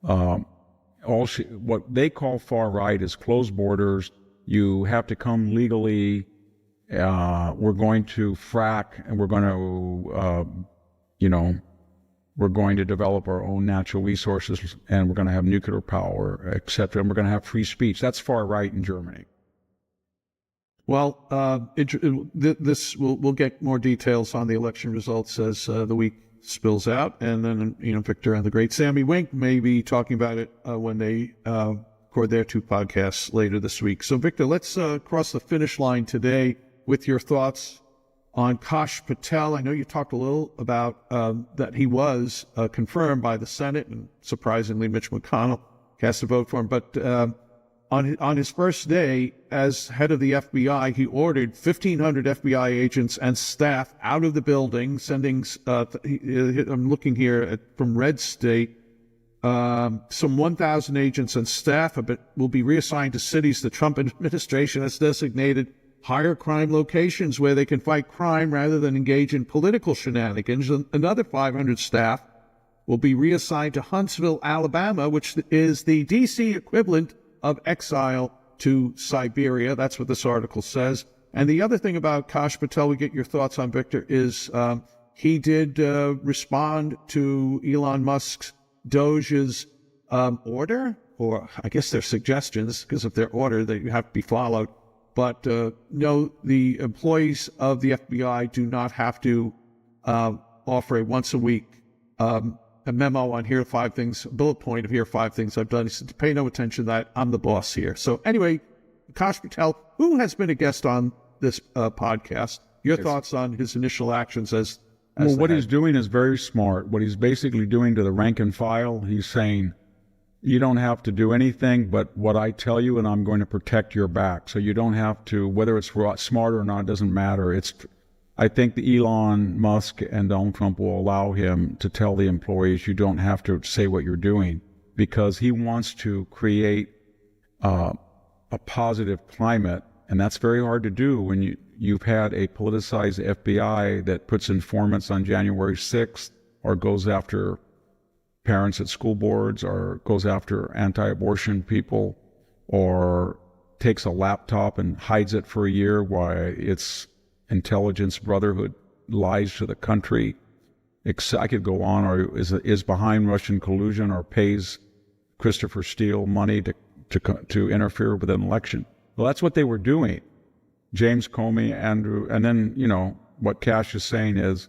What they call far right is closed borders. You have to come legally. We're going to frack, and we're going to, we're going to develop our own natural resources, and we're going to have nuclear power, etc. And we're going to have free speech. That's far right in Germany.
Well, we'll get more details on the election results as the week spills out, and then Victor and the great Sammy Wink may be talking about it when they record their 2 podcasts later this week. So, Victor, let's cross the finish line today with your thoughts on Kash Patel. I know you talked a little about that he was confirmed by the Senate, and surprisingly, Mitch McConnell cast a vote for him. But on his first day as head of the FBI, he ordered 1,500 FBI agents and staff out of the building, sending, I'm looking here from Red State, some 1,000 agents and staff will be reassigned to cities the Trump administration has designated higher crime locations where they can fight crime rather than engage in political shenanigans. Another 500 staff will be reassigned to Huntsville, Alabama, which is the D.C. equivalent of exile to Siberia. That's what this article says. And the other thing about Kash Patel we get your thoughts on, Victor, is he did respond to Elon Musk's Doge's order, or I guess their suggestions, because of their order, they have to be followed. But no, the employees of the FBI do not have to offer a once-a-week a memo on here are 5 things, a bullet point of here are 5 things I've done. He said, pay no attention to that. I'm the boss here. So anyway, Akash Patel, who has been a guest on this podcast, your thoughts on his initial actions as
well, what he's doing is very smart. What he's basically doing to the rank and file, he's saying, you don't have to do anything but what I tell you, and I'm going to protect your back. So you don't have to, whether it's smart or not, doesn't matter. I think the Elon Musk and Donald Trump will allow him to tell the employees, you don't have to say what you're doing, because he wants to create a positive climate. And that's very hard to do when you've had a politicized FBI that puts informants on January 6th, or goes after parents at school boards, or goes after anti-abortion people, or takes a laptop and hides it for a year while its intelligence brotherhood lies to the country. I could go on, or is behind Russian collusion, or pays Christopher Steele money to interfere with an election. Well, that's what they were doing. James Comey, Andrew, and then, what Cash is saying is,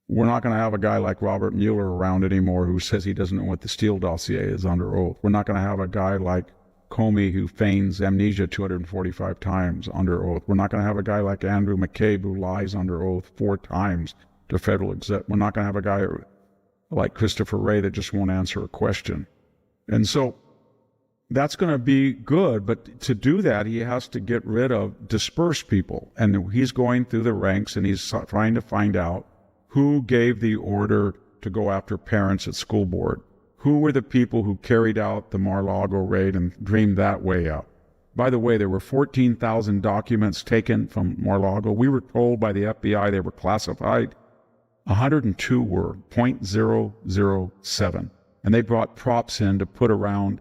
we're not going to have a guy like Robert Mueller around anymore who says he doesn't know what the Steele dossier is under oath. We're not going to have a guy like Comey who feigns amnesia 245 times under oath. We're not going to have a guy like Andrew McCabe who lies under oath 4 times to federal exec. We're not going to have a guy like Christopher Wray that just won't answer a question. And so that's going to be good, but to do that, he has to get rid of dispersed people. And he's going through the ranks, and he's trying to find out who gave the order to go after parents at school board. Who were the people who carried out the Mar-a-Lago raid and dreamed that way out? By the way, there were 14,000 documents taken from Mar-a-Lago. We were told by the FBI they were classified. 102 were, 0.007. And they brought props in to put around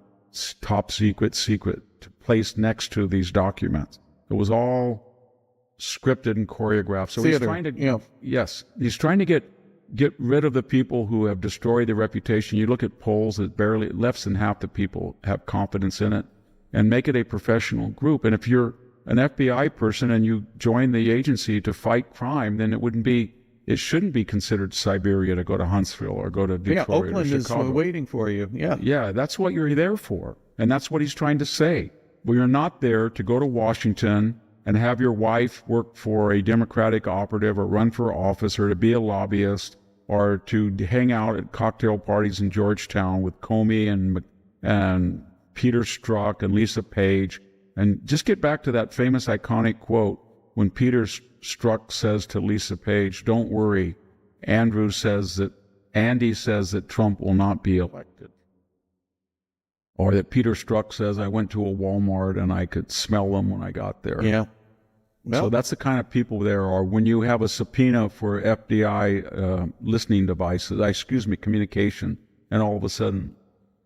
top secret, to place next to these documents. It was all scripted and choreographed. So
Theater,
he's trying to get rid of the people who have destroyed their reputation. You look at polls that barely, less than half the people have confidence in it, and make it a professional group. And if you're an FBI person and you join the agency to fight crime, then it shouldn't be considered Siberia to go to Huntsville or go to Detroit or
Oakland
Chicago.
Is waiting for you.
Yeah, that's what you're there for. And that's what he's trying to say. Well, you're not there to go to Washington and have your wife work for a Democratic operative or run for office or to be a lobbyist or to hang out at cocktail parties in Georgetown with Comey and Peter Strzok and Lisa Page. And just get back to that famous iconic quote when Peter Strzok says to Lisa Page, don't worry, Andy says that Trump will not be elected. Or that Peter Strzok says, I went to a Walmart and I could smell them when I got there.
Yeah. Well,
so that's the kind of people there are. When you have a subpoena for FBI listening devices, communication, and all of a sudden,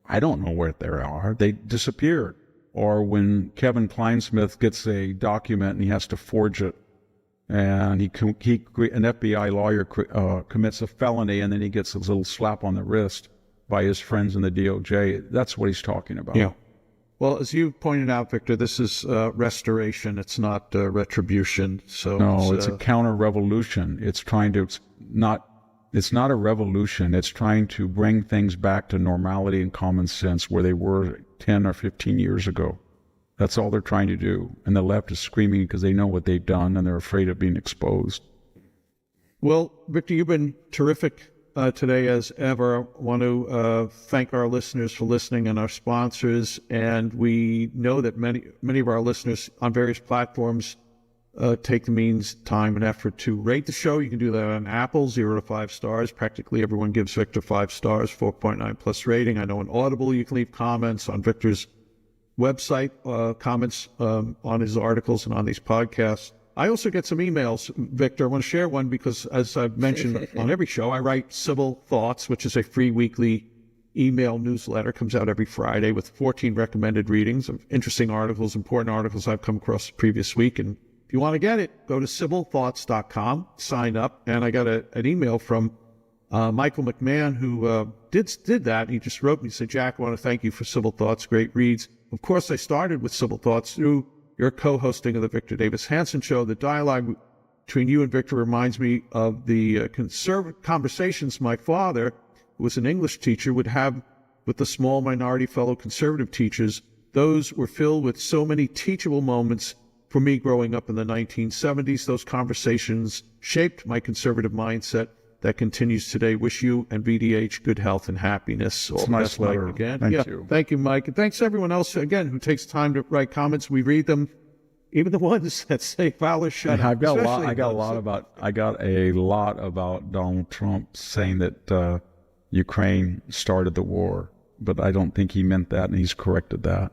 I don't know where they are. They disappeared. Or when Kevin Kleinsmith gets a document and he has to forge it, and an FBI lawyer commits a felony, and then he gets a little slap on the wrist by his friends in the DOJ. That's what he's talking about.
Yeah. Well, as you pointed out, Victor, this is restoration. It's not retribution. So
no, it's a counter-revolution. It's not a revolution. It's trying to bring things back to normality and common sense where they were 10 or 15 years ago. That's all they're trying to do. And the left is screaming because they know what they've done and they're afraid of being exposed.
Well, Victor, you've been terrific today as ever. I want to thank our listeners for listening and our sponsors. And we know that many of our listeners on various platforms take the means, time, and effort to rate the show. You can do that on Apple, 0 to 5 stars. Practically everyone gives Victor 5 stars, 4.9 plus rating. I know on Audible you can leave comments on Victor's website, comments on his articles and on these podcasts. I also get some emails, Victor. I want to share one because, as I've mentioned on every show, I write Civil Thoughts, which is a free weekly email newsletter. Comes out every Friday with 14 recommended readings of interesting articles, important articles I've come across the previous week. And If you want to get it, go to civilthoughts.com, sign up, and I got an email from Michael McMahon, who did that. He just wrote me, said, Jack, I want to thank you for Civil Thoughts, great reads. Of course, I started with Civil Thoughts through your co-hosting of the Victor Davis Hanson Show. The dialogue between you and Victor reminds me of the conversations my father, who was an English teacher, would have with the small minority fellow conservative teachers. Those were filled with so many teachable moments for me growing up in the 1970s. Those conversations shaped my conservative mindset that continues today. Wish you and VDH good health and happiness.
It's a nice letter.
Mike, again.
Thank you.
Thank you, Mike. And thanks everyone else, again, who takes time to write comments. We read them, even the ones that say Fowler shut up.
I got a lot about Donald Trump saying that Ukraine started the war, but I don't think he meant that, and he's corrected that.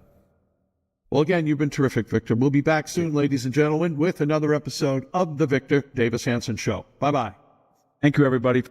Well, again, you've been terrific, Victor. We'll be back soon, ladies and gentlemen, with another episode of the Victor Davis Hanson Show. Bye-bye.
Thank you, everybody.